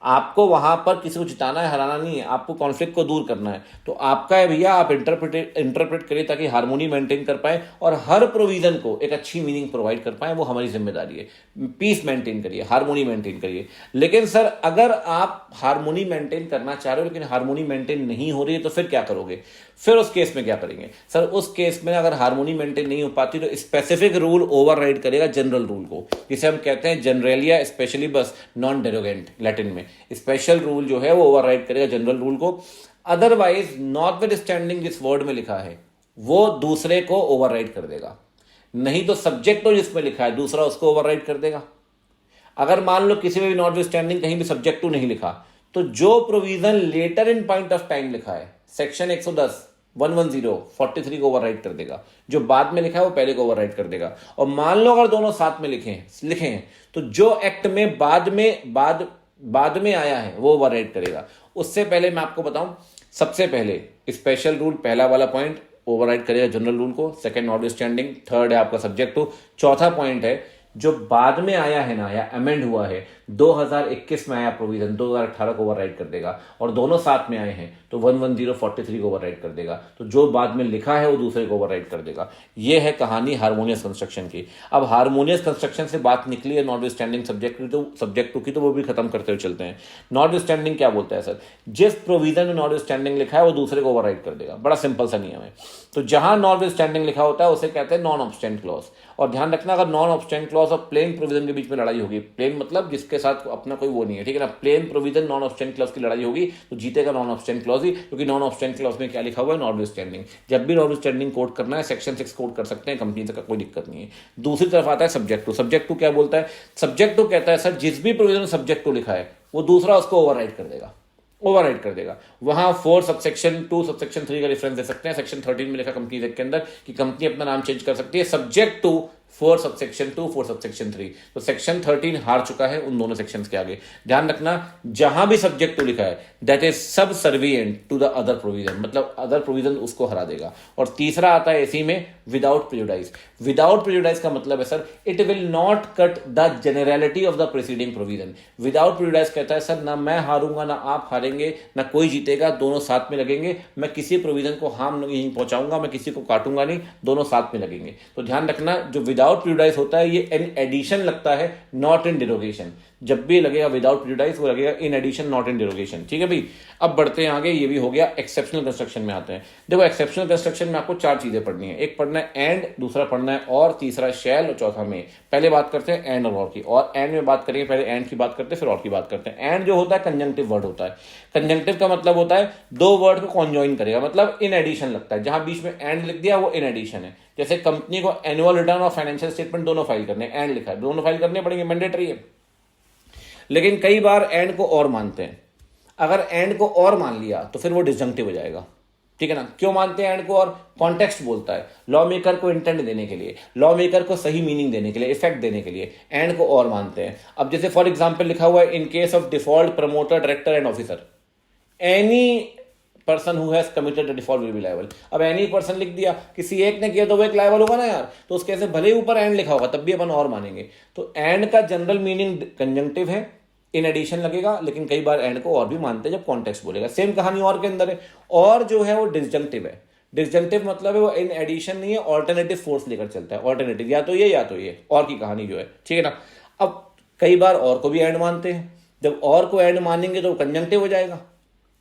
आपको वहां पर किसी को जिताना है हराना नहीं है, आपको कॉन्फ्लिक्ट को दूर करना है। तो आपका है भैया, आप इंटरप्रेट करिए ताकि हार्मोनी मेंटेन कर पाए और हर प्रोविजन को एक अच्छी मीनिंग प्रोवाइड कर पाए, वो हमारी जिम्मेदारी है। पीस मेंटेन करिए, हार्मोनी मेंटेन करिए। लेकिन सर अगर आप हार्मोनी मेंटेन करना चाह रहे हो लेकिन हार्मोनी मेंटेन नहीं हो रही है तो फिर क्या करोगे? फिर उस केस में क्या करेंगे? सर उस केस में अगर हार्मोनी मेंटेन नहीं हो पाती तो स्पेसिफिक रूल ओवरराइड करेगा जनरल रूल को, जिसे हम कहते हैं जनरलिया स्पेशली बस नॉन डेरोगेंट लैटिन में। स्पेशल रूल जो है वो ओवरराइड करेगा जनरल रूल को। अदरवाइज नॉटविथस्टैंडिंग जिस वर्ड में लिखा है वो दूसरे को ओवरराइड कर देगा, नहीं तो सब्जेक्ट तो जिसमें लिखा है दूसरा उसको ओवरराइड कर देगा। अगर मान लो किसी में भी नॉटविथस्टैंडिंग कहीं भी सब्जेक्ट टू नहीं लिखा तो जो provision letter in point of time लिखा है सेक्शन 110 110 43 को ओवरराइड कर देगा, जो बाद में लिखा है वो पहले को ओवरराइड कर देगा। और मान लो अगर दोनों साथ में लिखे हैं तो जो एक्ट में बाद में आया है वो ओवरराइड करेगा। उससे पहले मैं आपको बताऊं, सबसे पहले स्पेशल रूल पहला वाला पॉइंट ओवरराइड करेगा जनरल रूल को, सेकंड नॉटविथस्टैंडिंग, थर्ड है आपका सब्जेक्ट टू, चौथा पॉइंट है जो बाद में आया है ना या अमेंड हुआ है 2021 में आया प्रोविजन 2018 को ओवरराइड कर देगा, और दोनों साथ में आए हैं तो 110 43 को ओवरराइड कर देगा। तो जो बाद में लिखा है वो दूसरे को ओवरराइड कर देगा। ये है कहानी हार्मोनियस कंस्ट्रक्शन की। अब हार्मोनियस कंस्ट्रक्शन से बात निकली है नॉटविथस्टैंडिंग सब्जेक्ट टू की, तो वो भी खत्म करते हुए चलते हैं। नॉटविथस्टैंडिंग क्या बोलता है सर? जिस प्रोविजन में नॉटविथस्टैंडिंग लिखा है वो दूसरे को ओवरराइड कर देगा। बड़ा सिंपल सा नियम है। तो जहां नॉटविथस्टैंडिंग लिखा होता है उसे कहते हैं नॉन ऑब्स्टेंट क्लॉज। और ध्यान रखना, अगर नॉन ऑब्स्टेंट क्लॉज और प्लेन प्रोविजन के बीच में लड़ाई होगी, प्लेन मतलब जिसके साथ अपना कोई वो नहीं है, ठीक है ना, प्लेन प्रोविजन नॉन ऑब्स्टेंट क्लॉज की लड़ाई होगी तो जीतेगा नॉन ऑब्स्टेंट क्लॉज ही, क्योंकि नॉन ऑब्स्टेंट क्लॉज में क्या लिखा हुआ है? नॉटविथस्टैंडिंग। जब भी नॉटविथस्टैंडिंग कोड करना है सेक्शन 6 कोड कर सकते हैं, कंपनी का कोई दिक्कत नहीं है। दूसरी तरफ आता है सब्जेक्ट टू। सब्जेक्ट टू क्या बोलता है? सब्जेक्ट टू कहता है सर जिस भी प्रोविजन में सब्जेक्ट टू लिखा है वो दूसरा उसको ओवरराइड कर देगा। वहां 4 सबसेक्शन 2 सबसेक्शन 3 का रेफरेंस दे सकते हैं। सेक्शन 13 में लिखा कंपनी एक्ट के अंदर कि कंपनी अपना नाम चेंज कर सकती है सब्जेक्ट टू 4 सबसेक्शन 2 4 सबसेक्शन 3। तो सेक्शन 13 हार चुका है उन दोनों सेक्शंस के आगे। ध्यान रखना, जहां भी सब्जेक्ट टू लिखा है that is subservient to the other provision, मतलब अदर प्रोविजन उसको हरा देगा। और तीसरा आता है इसी में विदाउट प्रेजुडाइज। विदाउट प्रेजुडाइज का मतलब है sir it will not cut the generality of the preceding provision. Without prejudice कहता है सर ना मैं हारूंगा ना आप हारेंगे ना कोई जीतेगा, दोनों साथ में लगेंगे। मैं किसी प्रोविजन को हार्म नहीं पहुंचाऊंगा, मैं किसी को काटूंगा नहीं, दोनों साथ में लगेंगे। तो ध्यान रखना, जो विदाउट प्रेजुडाइज होता है ये इन एडिशन लगता है, नॉट इन डिरोगेशन। जब भी लगेगा विदाउट प्रेजुडाइज वो लगेगा इन एडिशन नॉट इन डिरोगेशन। ठीक है भाई, अब बढ़ते हैं आगे। ये भी हो गया। एक्सेप्शनल कंस्ट्रक्शन में आते हैं। देखो एक्सेप्शनल कंस्ट्रक्शन में आपको 4 चीजें पढ़नी है। एक पढ़ना है एंड, दूसरा पढ़ना है और, तीसरा शैल और चौथा में। पहले बात करते हैं एंड और की। और एंड में बात करेंगे, पहले एंड की बात करते हैं फिर और की बात करते हैं। एंड जो होता है कंजंक्टिव वर्ड होता है। कंजंक्टिव का मतलब होता है दो वर्ड को कॉन्जॉइन करेगा, मतलब इन एडिशन लगता है। जहां बीच में एंड लिख दिया वो इन एडिशन है। जैसे कंपनी को एनुअल रिटर्न और फाइनेंशियल स्टेटमेंट दोनों फाइल करने, एंड लिखा है, दोनों फाइल करने पड़ेंगे, मैंडेटरी है। लेकिन कई बार एंड को और मानते हैं। अगर एंड को और मान लिया तो फिर वो डिसजंक्टिव हो जाएगा। ठीक है ना? क्यों मानते हैं एंड को? और कॉन्टेक्स्ट बोलता है लॉ मेकर को इंटेंट देने के लिए, लॉ मेकर को सही मीनिंग देने के लिए, इफेक्ट देने के लिए एंड को और मानते हैं। अब जैसे फॉर एग्जांपल लिखा हुआ है in case of default promoter director and officer any person who has committed default will be liable. अब एनी पर्सन लिख दिया, किसी एक ने किया तो वो एक लायबल होगा ना यार। तो उसके ऐसे भले ही ऊपर एंड लिखा होगा तब भी अपन और मानेंगे। तो एंड का जनरल मीनिंग कंजंक्टिव है, इन एडिशन लगेगा, लेकिन कई बार एंड को और भी मानते हैं जब कॉन्टेक्स्ट बोलेगा। सेम कहानी और के अंदर है। और जो है वो डिसजंक्टिव है। डिसजंक्टिव मतलब है वो इन एडिशन नहीं है, ऑल्टरनेटिव फोर्स लेकर चलता है। ऑल्टरनेटिव या तो ये और की कहानी जो है, ठीक है ना। अब कई बार और को भी एंड मानते हैं। जब और को एंड मानेंगे तो कंजंक्टिव हो जाएगा।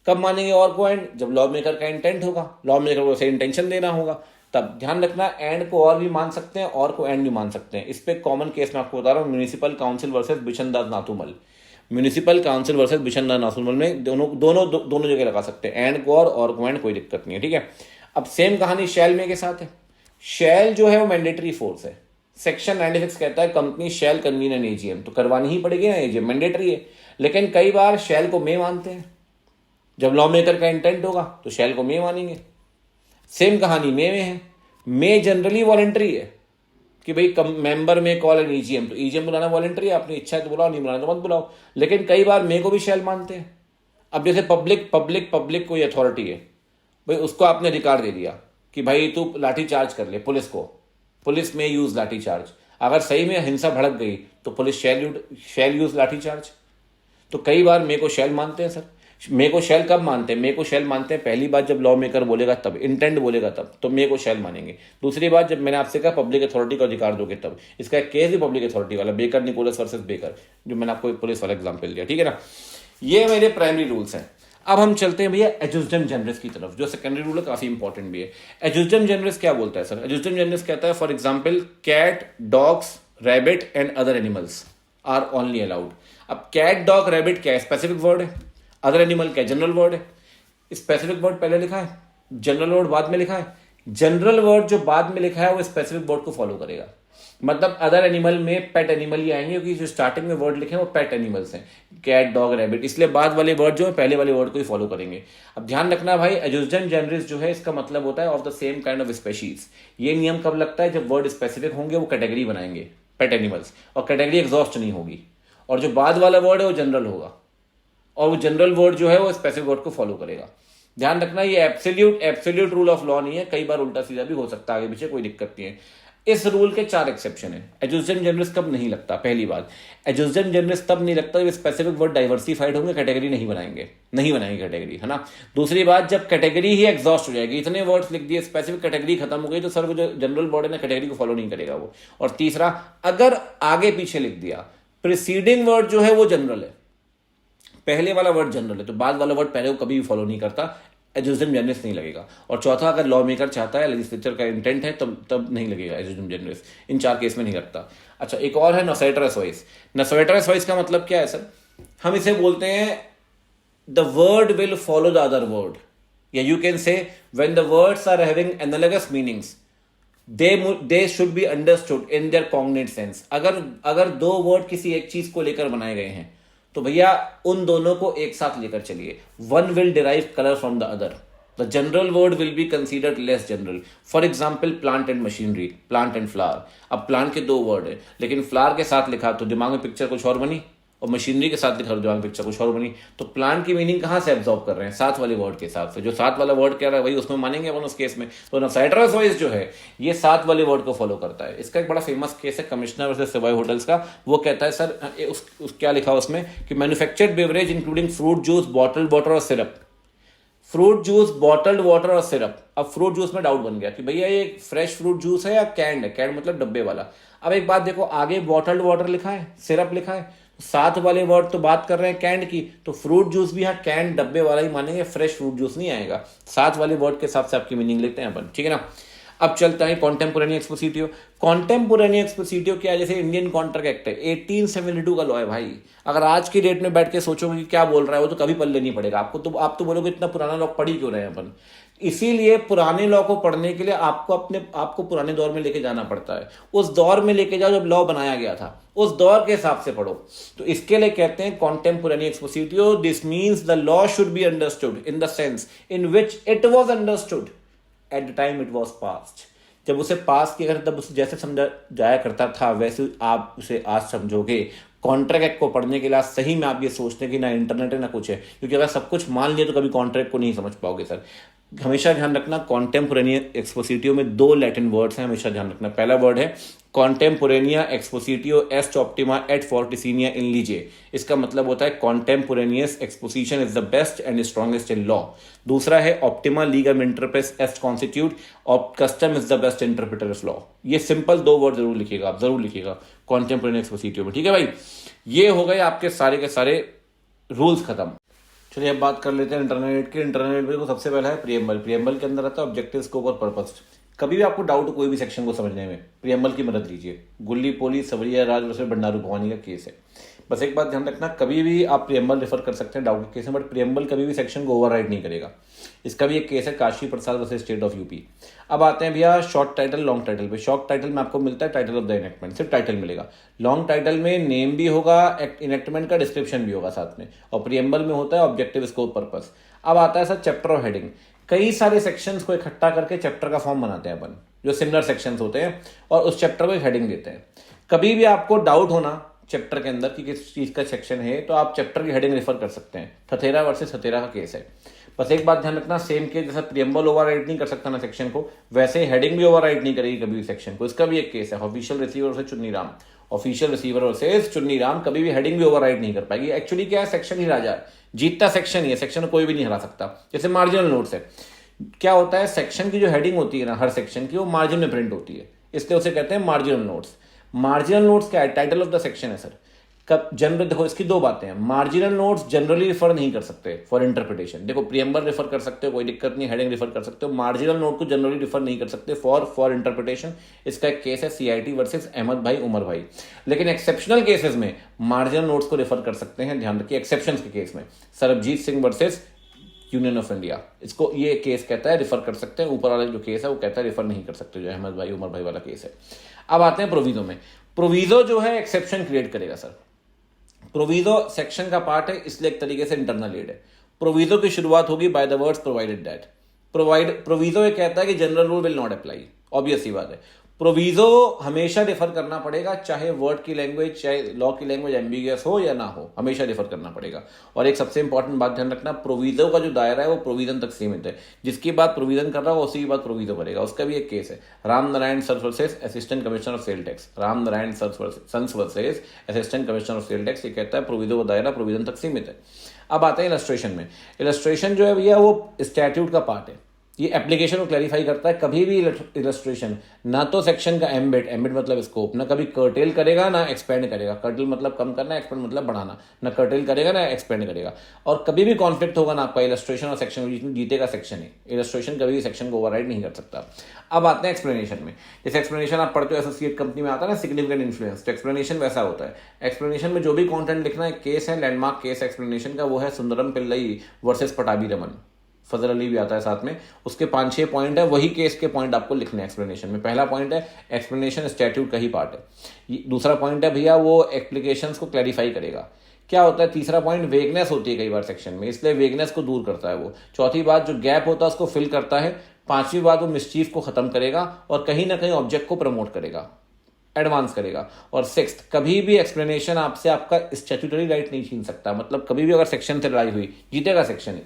कब मानेंगे और को एंड? जब लॉ मेकर का इंटेंट होगा, लॉ मेकर को सही इंटेंशन देना होगा तब। ध्यान रखना, एंड को और भी मान सकते हैं और को एंड भी मान सकते हैं। इस पे कॉमन केस मैं आपको बता रहा हूं, municipal council versus Bishandas Nathumal. Municipal council versus Bishandas Nathumal में दोनों जगह लगा सकते हैं, एंड को और को एंड, कोई दिक्कत नहीं है। ठीक है। अब सेम कहानी शैल में के साथ है। शैल जो है वो मैंडेटरी फोर्स है। सेक्शन 96 कहता है company shall convene an AGM, तो करवानी ही पड़ेगी ना एजीएम, मैंडेटरी है। लेकिन कई बार शैल को मे मानते हैं, जब लॉ मेकर का इंटेंट होगा तो शैल को मे मानेंगे। सेम कहानी मे में है। मे जनरली वॉलेंट्री है कि भाई मेंबर में कॉल एन ईजीएम, तो ईजीएम बुलाना वॉलेंट्री है, अपनी इच्छा है तो बुलाओ, नहीं बुलाना तो मत बुलाओ। लेकिन कई बार मे को भी शैल मानते हैं। अब जैसे पब्लिक कोई अथॉरिटी है, भाई उसको आपने अधिकार दे दिया कि भाई तू लाठी चार्ज कर ले पुलिस में यूज लाठी चार्ज। अगर सही में हिंसा भड़क गई तो पुलिस शैल यूज लाठी चार्ज। तो कई बार मे को शैल मानते हैं सर। मे को शैल कब मानते हैं? मे को शैल मानते हैं पहली बात जब लॉ मेकर बोलेगा तब, इंटेंट बोलेगा तब, तो मे को शैल मानेंगे। दूसरी बात जब मैंने आपसे कहा पब्लिक अथॉरिटी को अधिकार दोगे तब। इसका एक केस ही पब्लिक अथॉरिटी वाला, बेकर निकोलस वर्सेस बेकर, जो मैंने आपको पुलिस वाला एग्जाम्पल दिया, ठीक है ना। ये मेरे प्राइमरी रूल्स हैं। अब हम चलते हैं भैया एजुजडम जनरस की तरफ, जो सेकेंडरी रूल है, काफी इंपॉर्टेंट भी है। एजुजडम जनरस क्या बोलता है सर? एजुजडम जनरस कहता है for example cat, dogs, rabbit and other animals are only allowed. अब कैट, डॉग, रैबिट क्या है? स्पेसिफिक वर्ड है। अदर एनिमल क्या? जनरल वर्ड है। स्पेसिफिक वर्ड पहले लिखा है, जनरल वर्ड बाद में लिखा है। जनरल वर्ड जो बाद में लिखा है वो स्पेसिफिक वर्ड को फॉलो करेगा। मतलब अदर एनिमल में पेट एनिमल ही आएंगे, क्योंकि जो स्टार्टिंग में वर्ड लिखे हैं वो पेट एनिमल्स हैं, कैट, डॉग, रैबिट, इसलिए बाद वाले वर्ड जो है पहले वाले वर्ड को ही फॉलो करेंगे। अब ध्यान रखना भाई, एजुजडम जनरस जो है इसका मतलब होता है of the same kind of species. ये नियम कब लगता है? जब वर्ड स्पेसिफिक होंगे, वो कैटेगरी बनाएंगे पेट एनिमल्स, और कैटेगरी एग्जॉस्ट नहीं होगी, और जो बाद वाला वर्ड है वो जनरल होगा, और वो जनरल वर्ड जो है वो स्पेसिफिक वर्ड को फॉलो करेगा। ध्यान रखना, ये एब्सोल्यूट रूल ऑफ लॉ नहीं है, कई बार उल्टा सीधा भी हो सकता है, आगे पीछे कोई दिक्कत नहीं है। इस रूल के 4 एक्सेप्शन है। एजुजडम जनरस कब नहीं लगता? पहली बात, एजुजडम जनरस तब नहीं लगता जब स्पेसिफिक वर्ड डाइवर्सिफाइड होंगे, कैटेगरी नहीं बनाएंगे कैटेगरी, है ना। दूसरी बात, जब कैटेगरी ही एग्जॉस्ट हो जाएगी, इतने वर्ड्स लिख दिए, स्पेसिफिक कैटेगरी खत्म हो गई, तो सर वो जो जनरल वर्ड है ना, कैटेगरी को फॉलो नहीं करेगा वो। और तीसरा, अगर आगे पीछे लिख दिया, प्रीसीडिंग वर्ड जो है वो जनरल है, पहले वाला वर्ड जनरल है, तो बाद वाला वर्ड पहले को कभी भी फॉलो नहीं करता, एजुजडम जनरस नहीं लगेगा। और चौथा, अगर लॉ मेकर चाहता है, लेजिस्लेचर का इंटेंट है, तब नहीं लगेगा एजुजडम जनरस। इन 4 केस में नहीं लगता। अच्छा, एक और है नोसेटरस वॉइस। नोसेटरस वॉइस का मतलब क्या है सर? हम इसे बोलते हैं the word will follow the other word, या you can say when the words are having analogous meanings they should be understood in their cognate sense. अगर 2 वर्ड किसी एक चीज को लेकर बनाए गए हैं तो भैया उन दोनों को एक साथ लेकर चलिए। One will derive colour from the other, the general word will be considered less general. For example plant and machinery, plant and flower. अब प्लांट के 2 वर्ड है, लेकिन फ्लावर के साथ लिखा तो दिमाग में पिक्चर कुछ और बनी, और मशीनरी के साथ लिखा तो दिमाग में पिक्चर कुछ और बनी। तो प्लांट की मीनिंग कहां से एब्जॉर्ब कर रहे हैं? साथ वाले वर्ड के हिसाब से। जो साथ वाला वर्ड कह रहा है वही उसमें मानेंगे अपन उस केस में। तो नोसेटरस वॉइस जो है ये साथ वाले वर्ड को फॉलो करता है। इसका एक बड़ा फेमस केस है कमिश्नर वर्सेस सवाई होटल्स का। वो कहता है सर, क्या लिखा उसमें कि manufactured beverage including fruit juice, bottled water और syrup. Fruit juice, bottled water और सिरप। अब फ्रूट जूस में डाउट बन गया कि भैया ये फ्रेश फ्रूट जूस है या कैंड है? कैंड मतलब डब्बे वाला। अब एक बात देखो, आगे बॉटल्ड वाटर लिखा है, सिरप लिखा है, साथ वाले वर्ड तो बात कर रहे हैं कैंड की, तो फ्रूट जूस भी यहाँ कैंड डब्बे वाला ही मानेंगे, फ्रेश फ्रूट जूस नहीं आएगा। साथ वाले वर्ड के हिसाब से आपकी मीनिंग लिखते हैं अपन, ठीक है ना। अब चलता है कॉन्टेम्पोरेनी एक्सपोजिटिव। कॉन्टेम्पोरेनी एक्सपोजिटिव क्या है? जैसे इंडियन कॉन्ट्रैक्ट एक्ट है, 1872 का लॉ है भाई। अगर आज की डेट में बैठ के सोचोगे कि क्या बोल रहा है वो, तो कभी पल्ले नहीं पड़ेगा आपको। तो आप तो बोलोगे इतना पुराना लॉ पढ़ ही क्यों रहे हैं अपन। इसीलिए पुराने लॉ को पढ़ने के लिए आपको पुराने दौर में लेके जाना पड़ता है। उस दौर में लेके जाओ जब लॉ बनाया गया था, उस दौर के हिसाब से पढ़ो। तो इसके लिए कहते हैं कॉन्टेम्पोरेनी एक्सपोजिटिव। This means the law should be understood in the sense in which it was understood at the time it was passed. जब उसे पास किया करता तब उसे जैसे समझा जाया करता था वैसे आप उसे आज समझोगे। कॉन्ट्रैक्ट एक्ट को पढ़ने के लिए सही में आप ये सोचते हैं कि ना इंटरनेट है ना कुछ है, क्योंकि अगर सब कुछ मान लिया तो कभी कॉन्ट्रैक्ट को नहीं समझ पाओगे सर। हमेशा ध्यान रखना, कॉन्टेम्पोरेनी एक्सपोजिटिव में 2 लैटिन वर्ड्स हैं, हमेशा ध्यान रखना। पहला वर्ड है कॉन्टेम्पोरेनिया एक्सपोजिटिव एस्ट ऑप्टिमा एट फोर्टिसिनिया इन लीजे। इसका मतलब होता है contemporaneous exposition is the best and strongest in law. दूसरा है ऑप्टिमा लीगम इंटरप्रेस एस्ट कॉन्स्टिट्यूट of custom is the best interpreter of law. ये सिंपल 2 वर्ड जरूर लिखिएगा, आप जरूर लिखिएगा कॉन्टेम्पोरेनियस एक्सपोजिटिव में, ठीक है भाई। ये हो गए आपके सारे के सारे रूल्स खत्म। चलिए अब बात कर लेते हैं इंटरनेट के। इंटरनेट में सबसे पहला है प्रीएम्बल। प्रीएम्बल के अंदर आता है ऑब्जेक्टिव, स्कोप और पर्पस। कभी भी आपको डाउट कोई भी सेक्शन को समझने में, प्रीएम्बल की मदद लीजिए। गुल्ली पोली सवरिया राज वर्सेस बंडारू भवानी का केस है। बस एक बात ध्यान रखना, कभी भी आप प्रीएम्बल रेफर कर सकते हैं डाउट के केस में, बट प्रीएम्बल कभी भी सेक्शन को ओवरराइड नहीं करेगा। इसका भी एक केस है Kashi Prasad versus state of UP. अब आते हैं भैया शॉर्ट टाइटल लॉन्ग टाइटल पे। शॉर्ट टाइटल में आपको मिलता है टाइटल ऑफ द इनेक्टमेंट, सिर्फ टाइटल मिलेगा। लॉन्ग टाइटल में नेम भी होगा, इनेक्टमेंट का डिस्क्रिप्शन भी होगा साथ में, और प्रीएम्बल में होता है ऑब्जेक्टिव, स्कोप, पर्पस। अब आता है सर चैप्टर और हेडिंग। कई सारे सेक्शंस को इकट्ठा करके चैप्टर का फॉर्म बनाते हैं अपन, जो सिमिलर सेक्शंस होते हैं, और उस चैप्टर को एक हेडिंग देते हैं। कभी भी आपको डाउट होना चैप्टर के अंदर कि किस चीज का सेक्शन है, तो आप चैप्टर की हेडिंग रेफर कर सकते हैं। थथेरा वर्सेस थथेरा का केस है। बस एक बात ध्यान रखना, सेम केस जैसा प्रियम्बल ओवरराइड नहीं कर सकता ना सेक्शन को, वैसे हेडिंग भी ओवरराइड नहीं करेगी कभी भी सेक्शन को। इसका भी एक केस है, ऑफिशियल रिसीवर से चुन्नी राम। ऑफिशियल रिसीवर वर्सेस चुन्नी राम कभी भी हेडिंग भी ओवरराइड नहीं कर पाएगी। एक्चुअली क्या है, सेक्शन ही राजा है, जीतता सेक्शन ही है, सेक्शन को कोई भी नहीं हरा सकता। जैसे मार्जिनल नोट्स है, क्या होता है, सेक्शन की जो हेडिंग होती है ना हर सेक्शन की, वो मार्जिन में प्रिंट होती है, इसलिए उसे कहते हैं मार्जिनल नोट्स। मार्जिनल नोट्स क्या है, टाइटल ऑफ द सेक्शन है सर। कब जनरल, देखो इसकी दो बातें हैं, मार्जिनल नोट्स जनरली रिफर नहीं कर सकते फॉर इंटरप्रिटेशन। देखो प्रियम्बल रिफर कर सकते हो, कोई दिक्कत नहीं, हेडिंग रिफर कर सकते हो, मार्जिनल नोट को जनरली रिफर नहीं कर सकते फॉर इंटरप्रिटेशन। इसका एक केस है सीआईटी वर्सेस अहमद भाई उमर भाई। लेकिन एक्सेप्शनल केसेस में मार्जिनल नोट्स को रिफर कर सकते हैं, ध्यान रखिए। एक्सेप्शन के केस में Sarabjit Singh versus union of India, इसको ये केस कहता है रिफर कर सकते हैं। ऊपर वाला जो केस है वो कहता है रिफर नहीं कर सकते, जो अहमद भाई उमर भाई वाला केस है। अब आते हैं प्रोविजो में। प्रोविजो जो है एक्सेप्शन क्रिएट करेगा सर। प्रोविजो सेक्शन का पार्ट है, इसलिए एक तरीके से इंटरनल एड है। प्रोविजो की शुरुआत होगी by the words provided that. Proviso ये कहता है कि general rule will not apply, obvious सी बात है। प्रोविजो हमेशा रिफर करना पड़ेगा, चाहे वर्ड की लैंग्वेज, चाहे लॉ की लैंग्वेज एम्बिगियस हो या ना हो, हमेशा रिफर करना पड़ेगा। और एक सबसे इंपॉर्टेंट बात ध्यान रखना, प्रोविजो का जो दायरा है वो प्रोविजन तक सीमित है। जिसकी बात प्रोविजन कर रहा हो उसी की बात प्रोविजो करेगा। उसका भी एक केस है, Ram Narayan sir versus assistant commissioner of sale tax. Ram Narayan sons versus assistant commissioner of sale tax. ये कहता है प्रोविजो का दायरा प्रोविजन तक सीमित है। अब आते हैं इलस्ट्रेशन में। इलस्ट्रेशन जो है भैया वो स्टैट्यूट का पार्ट है, ये एप्लीकेशन को क्लैरिफाई करता है। कभी भी इलस्ट्रेशन ना तो सेक्शन का एम्बेड मतलब स्कोप, ना कभी कर्टेल करेगा ना एक्सपेंड करेगा। कर्टेल मतलब कम करना, एक्सपेंड मतलब बढ़ाना, ना कर्टेल करेगा ना एक्सपेंड करेगा। और कभी भी कॉन्फ्लिक्ट होगा ना आपका इलस्ट्रेशन और सेक्शन के बीच में, जीतेगा सेक्शन ही। इलस्ट्रेशन कभी भी सेक्शन को ओवरराइड नहीं कर सकता। अब आते हैं एक्सप्लेनेशन में। जैसे एक्सप्लेनेशन आप पढ़ते हो एसोसिएट कंपनी में आता है ना सिग्निफिकेंट इन्फ्लुएंस, तो एक्सप्लेनेशन वैसा होता है। एक्सप्लेनेशन में जो भी कॉन्टेंट लिखना है, केस है, लैंडमार्क केस एक्सप्लेनेशन का, वो है सुंदरम पिल्लई वर्सेस पटाभी रमन। फजल अली भी आता है साथ में। उसके 5-6 पॉइंट है, वही केस के पॉइंट आपको लिखने हैं एक्सप्लेनेशन में। पहला पॉइंट है एक्सप्लेनेशन स्टैट्यूट का ही पार्ट है। दूसरा पॉइंट है भैया वो एप्लीकेशंस को क्लैरिफाई करेगा। क्या होता है, तीसरा पॉइंट वेगनेस होती है कई बार सेक्शन में, इसलिए वेगनेस को दूर करता है वो। चौथी बात जो गैप होता है उसको फिल करता है। पांचवी बात वो मिसचीफ को खत्म करेगा और कहीं ना कहीं ऑब्जेक्ट को प्रमोट करेगा, एडवांस करेगा। और सिक्स्थ, कभी भी एक्सप्लेनेशन आपसे आपका स्टैट्यूटरी राइट नहीं छीन सकता। मतलब कभी भी अगर सेक्शन से लड़ाई हुई, जीतेगा सेक्शन ही।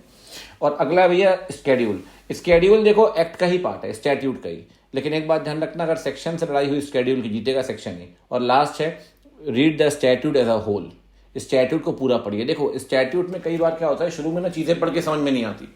और अगला भैया स्केड्यूल। स्केड्यूल देखो एक्ट का ही पार्ट है, स्टैट्यूट का ही। लेकिन एक बात ध्यान रखना, अगर सेक्शन से लड़ाई हुई स्केड्यूल की, जीतेगा सेक्शन ही। और लास्ट है read the statute as a whole. Statute को पूरा पढ़िए। देखो स्टैट्यूट में कई बार क्या होता है, शुरू में ना चीजें पढ़ के समझ में नहीं आती,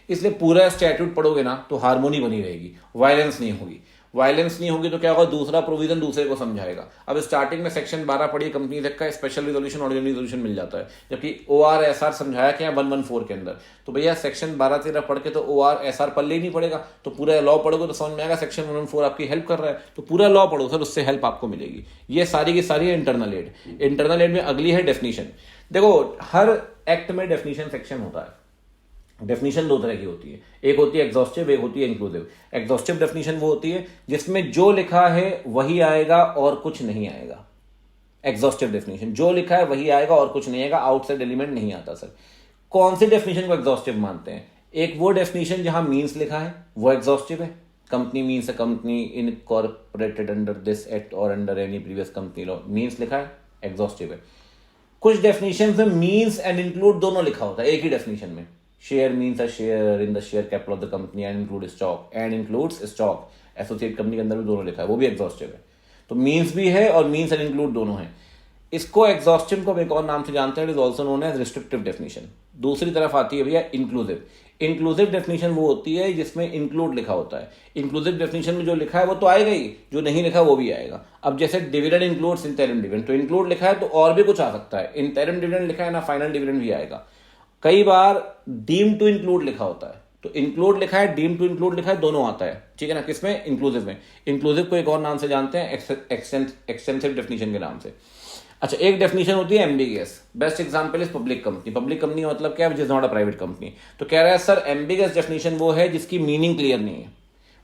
इसलिए पूरा स्टैट्यूट पढ़ोगे ना तो हार्मोनी बनी रहेगी, वायलेंस नहीं होगी। वायलेंस नहीं होगी तो क्या होगा, दूसरा प्रोविजन दूसरे को समझाएगा। अब स्टार्टिंग में सेक्शन 12 पढ़िए, कंपनी तक का स्पेशल रिजोल्यूशन ऑर्डिनरी रिजोल्यूशन मिल जाता है, जबकि OR-SR समझाया क्या 114 के अंदर। तो भैया सेक्शन 12-13 पढ़ के तो OR-SR पढ़ ही नहीं पड़ेगा, तो पूरा लॉ पढ़ोगे तो समझ में आएगा सेक्शन 114 आपकी हेल्प कर रहा है, तो पूरा लॉ पढ़ो सर, उससे हेल्प आपको मिलेगी। ये सारी की सारी है इंटरनल एड। इंटरनल एड में अगली है डेफिनेशन। देखो हर एक्ट में डेफिनेशन सेक्शन होता है। डेफिनेशन दो तरह की होती है, एक होती है एग्जॉस्टिव, एक होती है इंक्लूसिव। एग्जॉस्टिव डेफिनेशन वो होती है जिसमें जो लिखा है वही आएगा और कुछ नहीं आएगा। एग्जॉस्टिव डेफिनेशन, जो लिखा है वही आएगा और कुछ नहीं आएगा, आउटसाइड एलिमेंट नहीं आता। सर कौन सी डेफिनेशन को एग्जॉस्टिव मानते हैं? एक वो डेफिनेशन जहां मीन्स लिखा है वो एग्जॉस्टिव है। Company means a company incorporated under this act और under any previous company law, means लिखा है, एग्जॉस्टिव है। कुछ डेफिनेशन में मीन्स एंड इंक्लूड दोनों लिखा होता है एक ही डेफिनेशन में। Share means a share in the share capital of the company and include stock and includes stock. Associate company के अंदर भी दोनों लिखा है, वो भी एग्जॉस्टिव है। तो मीन्स भी है और मीन्स एंड इंक्लूड दोनों है। इसको एग्जॉस्टिव को एक और नाम से जानते हैं, it is also known as restrictive definition. दूसरी तरफ आती है भैया इंक्लूसिव। इंक्लूसिव डेफिनेशन वो होती है जिसमें इंक्लूड लिखा होता है। इंक्लूसिव डेफिनेशन में जो लिखा है वो तो आएगा ही, जो नहीं लिखा वो भी आएगा। अब जैसे डिविडेंड इंक्लूड्स इंटरिम डिविडेंड, तो इंक्लूड लिखा है तो और भी कुछ आ सकता है। इंटरिम डिविडेंड लिखा है ना, फाइनल डिविडेंड भी आएगा। कई बार डीम टू इंक्लूड लिखा होता है, तो इंक्लूड लिखा है, डीम टू इंक्लूड लिखा है, दोनों आता है, ठीक है ना। किसमें? इंक्लूसिव में। इंक्लूसिव को एक और नाम से जानते हैं, एक्सटेंसिव डेफिनेशन के नाम से। अच्छा, एक डेफिनेशन होती है ambiguous. Best example is public company. Public company का मतलब क्या है? Which is not a private company. तो कह रहा है सर एम्बिगियस डेफिनेशन वो है जिसकी मीनिंग क्लियर नहीं है,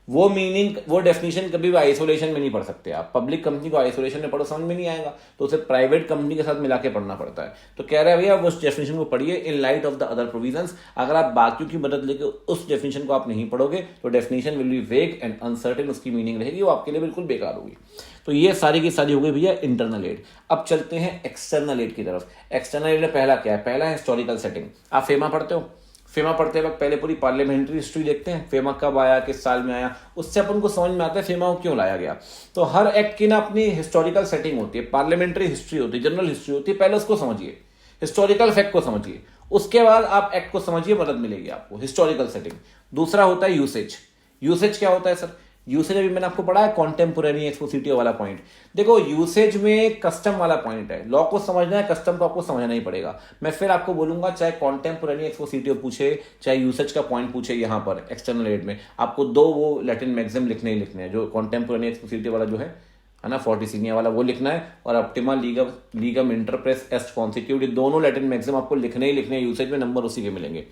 वो मीनिंग, वो डेफिनेशन कभी भी आइसोलेशन में नहीं पढ़ सकते आप। पब्लिक कंपनी को आइसोलेशन में पढ़ो समझ में नहीं आएगा, तो उसे प्राइवेट कंपनी के साथ मिला के पढ़ना पड़ता है। तो कह रहे हैं भैया उस डेफिनेशन को पढ़िए in light of the other provisions. अगर आप बाकियों की मदद लेके उस डेफिनेशन को आप नहीं पढ़ोगे तो डेफिनेशन विल बी वेग एंड अनसर्टेन, उसकी मीनिंग रहेगी, वो आपके लिए बिल्कुल बेकार होगी। तो ये सारी की सारी हो गई भैया इंटरनल एड। अब चलते हैं एक्सटर्नल एड की तरफ। एक्सटर्नल एड में पहला क्या है? पहला है हिस्टोरिकल सेटिंग। आप फेमा पढ़ते हो, फेमा पढ़ते वक्त पहले पूरी पार्लियामेंट्री हिस्ट्री देखते हैं, फेमा कब आया, किस साल में आया, उससे अपन को समझ में आता है फेमा को क्यों लाया गया। तो हर एक्ट की ना अपनी हिस्टोरिकल सेटिंग होती है, पार्लियामेंट्री हिस्ट्री होती है, जनरल हिस्ट्री होती है। पहले उसको समझिए, हिस्टोरिकल फैक्ट को समझिए, उसके बाद आप एक्ट को समझिए, मदद मिलेगी आपको। Historical setting. दूसरा होता है यूसेज। यूसेज क्या होता है सर? यूसेज अभी मैंने आपको पढ़ा है, कॉन्टेम्पोरेरी एक्सपोजिटिव वाला पॉइंट। देखो यूसेज में कस्टम वाला पॉइंट है, लॉ को समझना है, कस्टम को आपको समझना ही पड़ेगा। मैं फिर आपको बोलूंगा, चाहे कॉन्टेम्पोरेरी एक्सपोजिटिव पूछे, चाहे यूसेज का पॉइंट पूछे, यहाँ पर एक्सटर्नल एड में आपको दो वो लैटिन मैक्सिम लिखने ही लिखने हैं। जो कॉन्टेम्पोरेरी एक्सपोजिटिव वाला जो है ना, फोर्टिसिनिया वाला, वो लिखना है, और ऑप्टिमा लीगम इंटरप्रेस एस्ट कॉन्स्टिट्यूट, दोनों लैटिन मैक्सिम आपको लिखने ही लिखने हैं। यूसेज में नंबर उसी के मिलेंगे।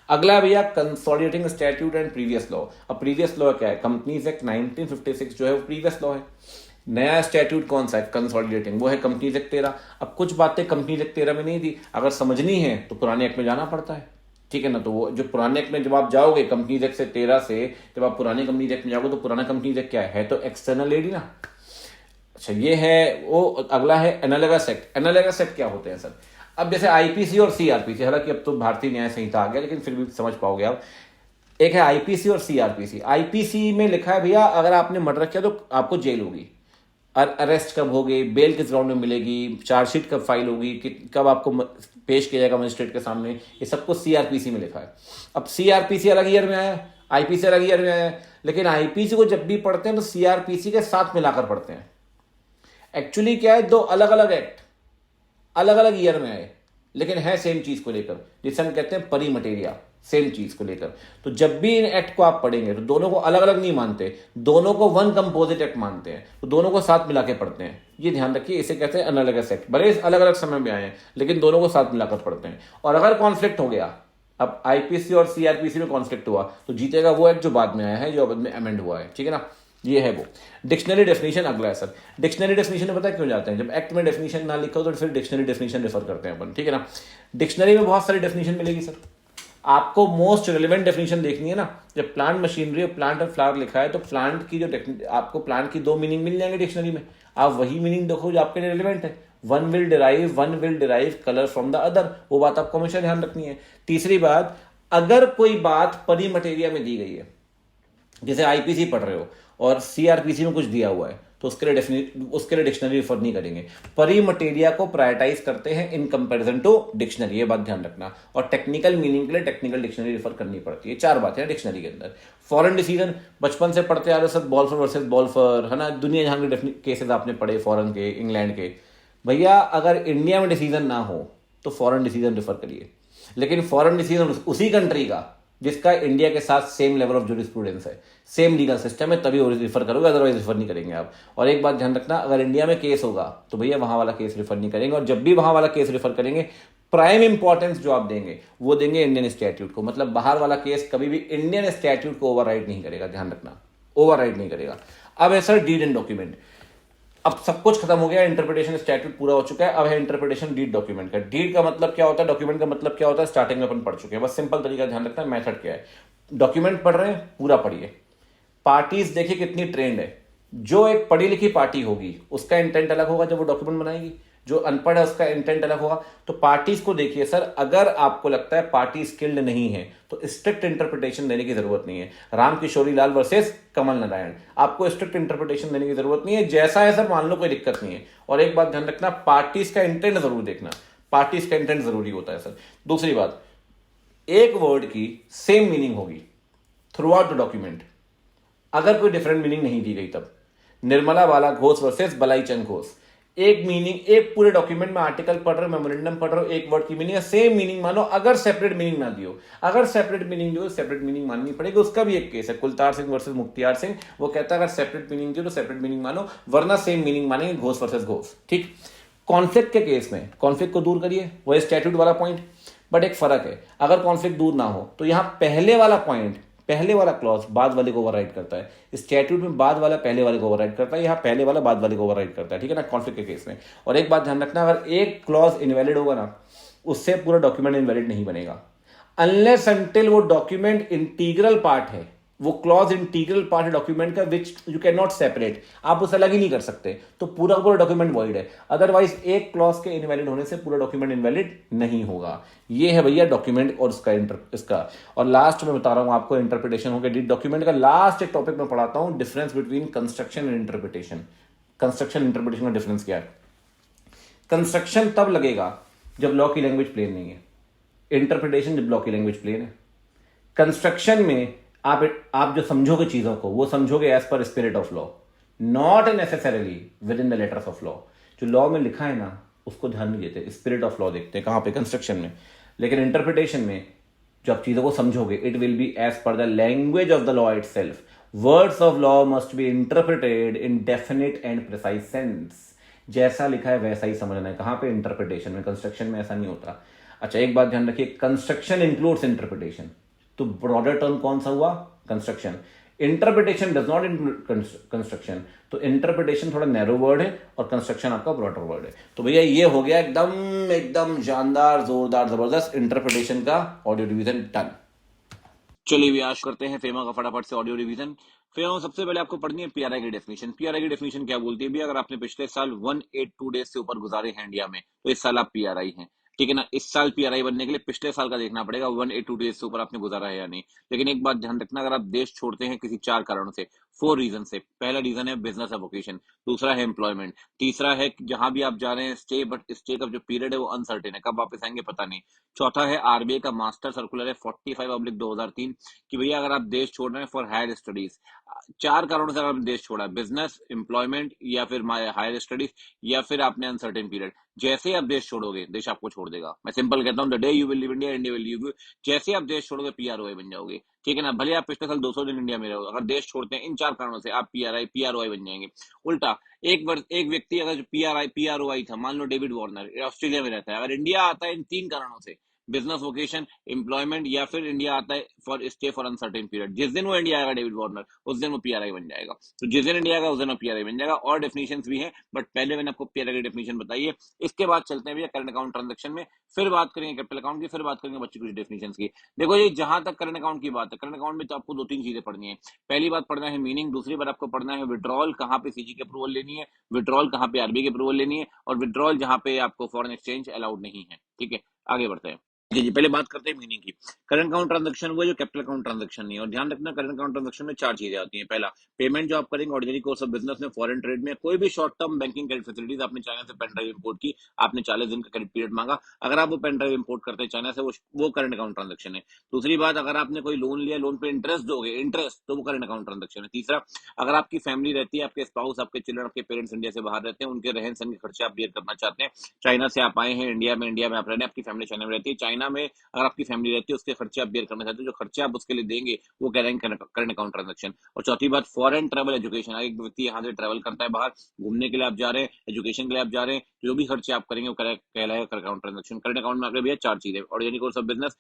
अगला भैया consolidating statute and previous law. अब प्रीवियस लॉ क्या है? कंपनीज एक्ट 1956 जो है वो प्रीवियस लॉ है। नया स्टैट्यूट कौन सा है? कंसोलिडेटिंग, वो है कंपनीज एक्ट 13। अब कुछ बातें कंपनीज एक्ट 13 में नहीं थी, अगर समझनी है तो पुराने एक्ट में जाना पड़ता है, ठीक है ना। तो वो जो पुराने एक्ट में जब आप जाओगे कंपनीज एक्ट से 13 से, जब आप पुराने कंपनीज एक्ट में जाओगे तो पुराना कंपनीज एक्ट क्या है? तो एक्सटर्नल एड ही ना। अच्छा ये है वो। अगला है एनालगस एक्ट। एनालगस एक्ट क्या होते हैं सर? अब जैसे आईपीसी और सीआरपीसी, हालांकि अब तो भारतीय न्याय संहिता आ गया, लेकिन फिर भी समझ पाओगे आप। एक है आईपीसी और सीआरपीसी। आईपीसी में लिखा है भैया अगर आपने मर्डर किया तो आपको जेल होगी, अरेस्ट कब होगी, बेल किस ग्राउंड में मिलेगी, चार्जशीट कब फाइल होगी, कब आपको पेश किया जाएगा मजिस्ट्रेट के सामने, ये सब कुछ सीआरपीसी में लिखा है। अब सीआरपीसी अलग ईयर में आया, आईपीसी अलग ईयर में आया, लेकिन आईपीसी को जब भी पढ़ते हैं तो सीआरपीसी के साथ मिलाकर पढ़ते हैं। एक्चुअली क्या है, दो अलग अलग एक्ट अलग अलग ईयर में आए, लेकिन है सेम चीज को लेकर, जिसे हम कहते हैं परी मटेरिया, सेम चीज को लेकर। तो जब भी इन एक्ट को आप पढ़ेंगे तो दोनों को अलग अलग नहीं मानते, दोनों को वन कंपोजिट एक्ट मानते हैं, तो दोनों को साथ मिला के पढ़ते हैं। ये ध्यान रखिए, इसे कहते हैं एनालगस एक्ट। भले अलग अलग समय में आए हैं, लेकिन दोनों को साथ मिलाकर पढ़ते हैं। और अगर कॉन्फ्लिक्ट हो गया, अब आईपीसी और सीआरपीसी में कॉन्फ्लिक्ट हुआ, तो जीतेगा वो एक्ट जो बाद में आया है, जो बाद में अमेंड हुआ है, ठीक है ना। ये है वो। डिक्शनरी डेफिनेशन अगला है सर। डिक्शनरी डेफिनेशन में पता क्यों जाते हैं? जब एक्ट में डेफिनेशन ना लिखा हो तो फिर डिक्शनरी डेफिनेशन रेफर करते हैं अपन, ठीक है ना। डिक्शनरी में बहुत सारी डेफिनेशन मिलेगी सर। आपको मोस्ट रिलेवेंट डेफिनेशन देखनी है ना, जब प्लांट मशीनरी और प्लांट और फ्लावर लिखा है तो प्लांट की जो आपको प्लांट की दो मीनिंग मिल जाएंगे डिक्शनरी में। आप वही मीनिंग देखो जो आपके लिए रिलेवेंट है। One will derive colour from the other, वो बात आपको हमेशा ध्यान रखनी है। तीसरी बात, अगर कोई बात परी मटेरिया में दी गई है, जैसे आईपीसी पढ़ रहे हो और सीआरपीसी में कुछ दिया हुआ है, तो उसके लिए डिक्शनरी रेफर नहीं करेंगे। परी मटेरिया को प्रायोरिटाइज करते हैं इन कंपैरिजन टू डिक्शनरी, ये बात ध्यान रखना। और टेक्निकल मीनिंग के लिए टेक्निकल डिक्शनरी रेफर करनी पड़ती है। चार बातें हैं डिक्शनरी के अंदर। फॉरेन डिसीजन बचपन से पढ़ते आ रहे हो सब, बॉल्फर वर्सेस बॉल्फर, है ना। दुनिया जहां के केसेस आपने पढ़े फॉरेन के, इंग्लैंड के, भैया अगर इंडिया में डिसीजन ना हो तो फॉरेन डिसीजन रेफर करिए। लेकिन फॉरेन डिसीजन उसी कंट्री का जिसका इंडिया के साथ सेम लेवल ऑफ जूरिस्प्रूडेंस है, सेम लीगल सिस्टम है, तभी रिफर करोगे, अदरवाइज रिफर नहीं करेंगे आप। और एक बात ध्यान रखना, अगर इंडिया में केस होगा तो भैया वहां वाला केस रिफर नहीं करेंगे, और जब भी वहां वाला केस रिफर करेंगे प्राइम इंपॉर्टेंस जो आप देंगे वो देंगे इंडियन स्टैट्यूट को। मतलब बाहर वाला केस कभी भी इंडियन स्टैट्यूट को ओवरराइड नहीं करेगा, ध्यान रखना, ओवरराइड नहीं करेगा। अब है सर डीड एंड डॉक्यूमेंट। अब सब कुछ खत्म हो गया, इंटरप्रिटेशन स्टैट्यूट पूरा हो चुका है, अब है इंटरप्रिटेशन डीड डॉक्यूमेंट का। डीड का मतलब क्या होता है, डॉक्यूमेंट का मतलब क्या होता है, स्टार्टिंग में अपन पढ़ चुके हैं। बस सिंपल तरीका ध्यान रखना है, मेथड क्या है। डॉक्यूमेंट पढ़ रहे हैं, पूरा पढ़िए। पार्टीज देखिए कितनी ट्रेंड है। जो एक पढ़ी लिखी पार्टी होगी उसका इंटेंट अलग होगा जब वो डॉक्यूमेंट बनाएगी, जो अनपढ़ है उसका इंटेंट अलग होगा। तो पार्टीज को देखिए सर, अगर आपको लगता है पार्टी स्किल्ड नहीं है तो स्ट्रिक्ट इंटरप्रिटेशन देने की जरूरत नहीं है। राम किशोरी लाल वर्सेस कमल नारायण, आपको स्ट्रिक्ट इंटरप्रिटेशन देने की जरूरत नहीं है, जैसा है सर मान लो, कोई दिक्कत नहीं है। और एक बात ध्यान रखना, पार्टीज का इंटेंट जरूर देखना, पार्टीज का इंटेंट जरूरी होता है सर। दूसरी बात, एक वर्ड की सेम मीनिंग होगी थ्रू आउट द डॉक्यूमेंट, अगर कोई डिफरेंट मीनिंग नहीं दी गई तब। निर्मला बाला घोष वर्सेस बलाई चंद घोष, एक मीनिंग, एक पूरे डॉक्यूमेंट में आर्टिकल पढ़ रहे हो, मेमोरेंडम पढ़ रहे हो, एक वर्ड की मीनिंग है, सेम मीनिंग मानो, अगर सेपरेट मीनिंग ना दियो। अगर सेपरेट मीनिंग दियो, सेपरेट मीनिंग माननी पड़ेगी। उसका भी एक केस है, कुलतार सिंह वर्सेस मुख्तियार सिंह, वो कहता है अगर सेपरेट मीनिंग दियो तो सेपरेट मीनिंग मानो, वरना सेम मीनिंग मानेंगे, घोष वर्सेस घोष, ठीक। कॉन्फ्लिक्ट के केस में कॉन्फ्लिक्ट को दूर करिए, वो स्टैट्यूट वाला पॉइंट। बट एक फर्क है, अगर कॉन्फ्लिक्ट दूर ना हो तो यहां पहले वाला पॉइंट, पहले वाला क्लॉज बाद वाले को ओवरराइड करता है, स्टैट्यूट में बाद वाला पहले वाले को ओवरराइड करता है, यहाँ पहले वाला बाद वाले को ओवरराइड करता है, ठीक है ना, कॉन्फ्लिक्ट के केस में। और एक बात ध्यान रखना, अगर एक क्लॉज इनवैलिड होगा ना, उससे पूरा डॉक्यूमेंट इनवैलिड नहीं बनेगा, अनलेस अंटिल वो डॉक्यूमेंट इंटीग्रल पार्ट है, वो क्लॉज इंटीग्रल पार्ट है डॉक्यूमेंट का, which you can not separate, आप उसे अलग ही नहीं कर सकते, तो पूरा पूरा डॉक्यूमेंट वॉइड है। अदरवाइज एक क्लॉज के इनवैलिड होने से पूरा डॉक्यूमेंट इनवैलिड नहीं होगा। ये है भैया डॉक्यूमेंट और इसका। और लास्ट में बता रहा हूं आपको, इंटरप्रिटेशन हो गया डॉक्यूमेंट का। लास्ट एक टॉपिक में पढ़ाता हूं, difference between construction and interpretation. Construction interpretation का डिफरेंस क्या है? कंस्ट्रक्शन तब लगेगा जब लॉ की लैंग्वेज प्लेन नहीं है, इंटरप्रिटेशन जब लॉ की लैंग्वेज प्लेन है। कंस्ट्रक्शन में आप जो समझोगे चीजों को, वो समझोगे as per spirit of law, not necessarily within the letters of law. जो लॉ में लिखा है ना, उसको ध्यान नहीं देते, स्पिरिट ऑफ लॉ देखते हैं कहां पे, कंस्ट्रक्शन में। लेकिन इंटरप्रिटेशन में जो आप चीजों को समझोगे, it will be as per the language of the law itself. Words of law must be interpreted in definite and precise sense. जैसा लिखा है वैसा ही समझना है। कहां पे? इंटरप्रिटेशन में। कंस्ट्रक्शन में ऐसा नहीं होता। अच्छा, एक बात ध्यान रखिए, कंस्ट्रक्शन इंक्लूड्स इंटरप्रिटेशन, तो ब्रॉडर टर्म कौन सा हुआ? Construction. Interpretation does not include construction, तो इंटरप्रिटेशन थोड़ा नैरो वर्ड है और कंस्ट्रक्शन आपका ब्रॉडर वर्ड है। तो भैया ये हो गया एकदम एकदम शानदार, जोरदार, जबरदस्त इंटरप्रिटेशन का ऑडियो रिवीजन डन। चलिए भी आश करते हैं फेमा का फटाफट से ऑडियो रिवीजन। फेमा, सबसे पहले आपको पढ़नी है पीआरआई की डेफिनेशन। पीआरआई की डेफिनेशन क्या बोलती है भी? अगर आपने पिछले साल 182 डेज से ऊपर गुजारे हैं इंडिया में, तो इस साल आप पीआरआई हैं, ठीक है ना। इस साल पीआरआई बनने के लिए पिछले साल का देखना पड़ेगा, 182 डेज से ऊपर आपने गुजारा है या नहीं। लेकिन एक बात ध्यान रखना, अगर आप देश छोड़ते हैं किसी 4 कारणों से, 4 रीजन से। पहला रीजन है बिजनेस एवोकेशन, दूसरा है एम्प्लॉयमेंट, तीसरा है जहां भी आप जा रहे हैं स्टे, बट स्टे का जो पीरियड है वो अनसर्टेन है, कब वापस आएंगे पता नहीं। चौथा है आरबीआई का मास्टर सर्कुलर है 45/2003 कि भैया अगर आप देश छोड़ रहे हैं फॉर हायर स्टडीज, 4 कारणों से अगर आपने देश छोड़ा, बिजनेस, एम्प्लॉयमेंट या फिर हायर स्टडीज या फिर आपने अनसर्टेन पीरियड, जैसे आप देश छोड़ोगे देश आपको छोड़ देगा। मैं सिंपल कहता हूं, the day you will leave India, India will leave you. जैसे आप देश छोड़ोगे पीआरओआई बन जाओगे, ठीक है ना। भले आप पिछले साल 200 दिन इंडिया में रहो, अगर देश छोड़ते हैं इन 4 कारणों से, आप पीआरओआई बन जाएंगे। उल्टा एक व्यक्ति अगर पीआरओआई था, मान लो डेविड वार्नर, ऑस्ट्रेलिया में रहता है, अगर इंडिया आता है इन 3 कारणों से, बिजनेस वोकेशन, एम्प्लॉयमेंट या फिर इंडिया आता है for stay for uncertain period, जिस दिन वो इंडिया आएगा डेविड वार्नर, उस दिन वो पीआरआई बन जाएगा। तो जिस दिन इंडिया आएगा उस दिन वो पीआरआई बन जाएगा। और डेफिनेशंस भी है, बट पहले मैंने आपको पीआरआई की डेफिनेशन बताई है। इसके बाद चलते हैं भैया करंट अकाउंट ट्रांजेक्शन में, फिर बात करेंगे कैपिटल अकाउंट की, फिर बात करेंगे बच्ची कुछ डेफिनेशंस की। देखो जी, जहां तक करंट अकाउंट की बात है, करंट अकाउंट में तो आपको 2-3 चीजें पढ़नी है। पहली बात पढ़ना है मीनिंग, दूसरी बात आपको पढ़ना है विड्रॉल, कहां पे सीजी की अप्रूवल लेनी है, विड्रॉल कहां पे आरबीआई की अप्रूवल लेनी है, और विड्रॉल जहां पे आपको फॉरेन एक्सचेंज अलाउड नहीं है, ठीक है। आगे बढ़ते हैं जी। पहले बात करते हैं मीनिंग की। करंट अकाउंट ट्रांजैक्शन वो जो कैपिटल अकाउंट ट्रांजैक्शन नहीं है। और ध्यान रखना, करंट अकाउंट ट्रांजैक्शन में 4 चीजें आती हैं। पहला, पेमेंट जो आप करेंगे ऑर्डिनरी कोर्स ऑफ बिजनेस में, फॉरेन ट्रेड में, कोई भी short term banking credit facilities, आपने चाइना से पेन ड्राइव इंपोर्ट की, आपने 40 दिन का क्रेडिट पीरियड मांगा, अगर आप वो पेन ड्राइव इंपोर्ट करते हैं चाइना से, वो करंट अकाउंट ट्रांजैक्शन है। दूसरी बात, अगर आपने कोई लोन लिया, लोन पे इंटरेस्ट दोगे, इंटरेस्ट, तो वो करंट अकाउंट ट्रांजैक्शन है। तीसरा, अगर आपकी फैमिली रहती है, आपके स्पाउस, आपके चिल्ड्रन, आपके पेरेंट्स इंडिया से बाहर रहते हैं, उनके रहन सहन के खर्चे आप बेयर करना चाहते हैं, चाइना से आप आए हैं इंडिया में आप रह रहे हैं, आपकी फैमिली चाइना में रहती है, चाइना में अगर आपकी फैमिली रहती है, उसके खर्चे आप बेयर करना चाहते हो, जो खर्चे आप उसके लिए देंगे वो कह रहे हैं करंट अकाउंट ट्रांजैक्शन। और चौथी बात, फॉरेन ट्रैवल एजुकेशन, एक व्यक्ति यहाँ से ट्रैवल करता है बाहर, घूमने के लिए आप जा रहे हैं, एजुकेशन के लिए आप जा रहे हैं, जो भी खर्चे आप करेंगे वो कहलाएगा current account transaction. Current account में आगे भैया 4 चीजें, ऑर्डिनरी कोर्स ऑफ बिजनेस,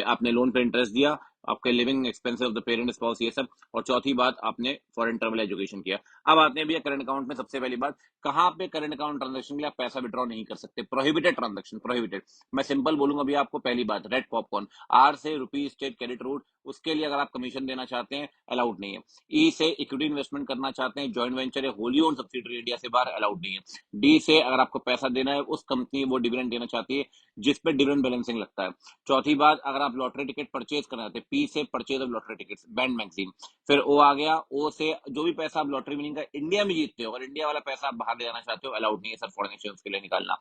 आपने लोन पे इंटरेस्ट दिया, आपके living expenses of the parent spouse, ये सब, और चौथी बात आपने फॉरेन ट्रैवल एजुकेशन किया। अब आते हैं भैया करंट अकाउंट में। सबसे पहली बात, कहां पे करंट अकाउंट ट्रांजैक्शन के लिए आप पैसा विड्रॉ नहीं कर सकते, प्रोहिबिटेड ट्रांजैक्शन, प्रोहिबिटेड। मैं सिंपल बोलूंगा भैया आपको, पहली बात, रेड पॉपकॉर्न, आर से रुपी स्टेट क्रेडिट रूट, उसके लिए अगर आप कमीशन देना चाहते हैं, अलाउड नहीं है। ई से इक्विटी इन्वेस्टमेंट करना चाहते हैं, जॉइंट वेंचर या होली ओन सब्सिडरी इंडिया से बाहर, अलाउड नहीं है। डी से अगर आपको पैसा देना है, उस कंपनी वो डिविडेंड देना चाहती है जिस पे डिविडेंड बैलेंसिंग लगता है। चौथी बात, अगर आप लॉटरी टिकट परचेज करना चाहते हैं, पी से purchase of lottery tickets, band magazine. फिर ओ आ गया, ओ से जो भी पैसा आप लॉटरी विनिंग का इंडिया में जीतते हो, और इंडिया वाला पैसा आप बाहर ले जाना चाहते हो, अलाउड नहीं है सर फॉरेन एक्सचेंज के लिए निकालना।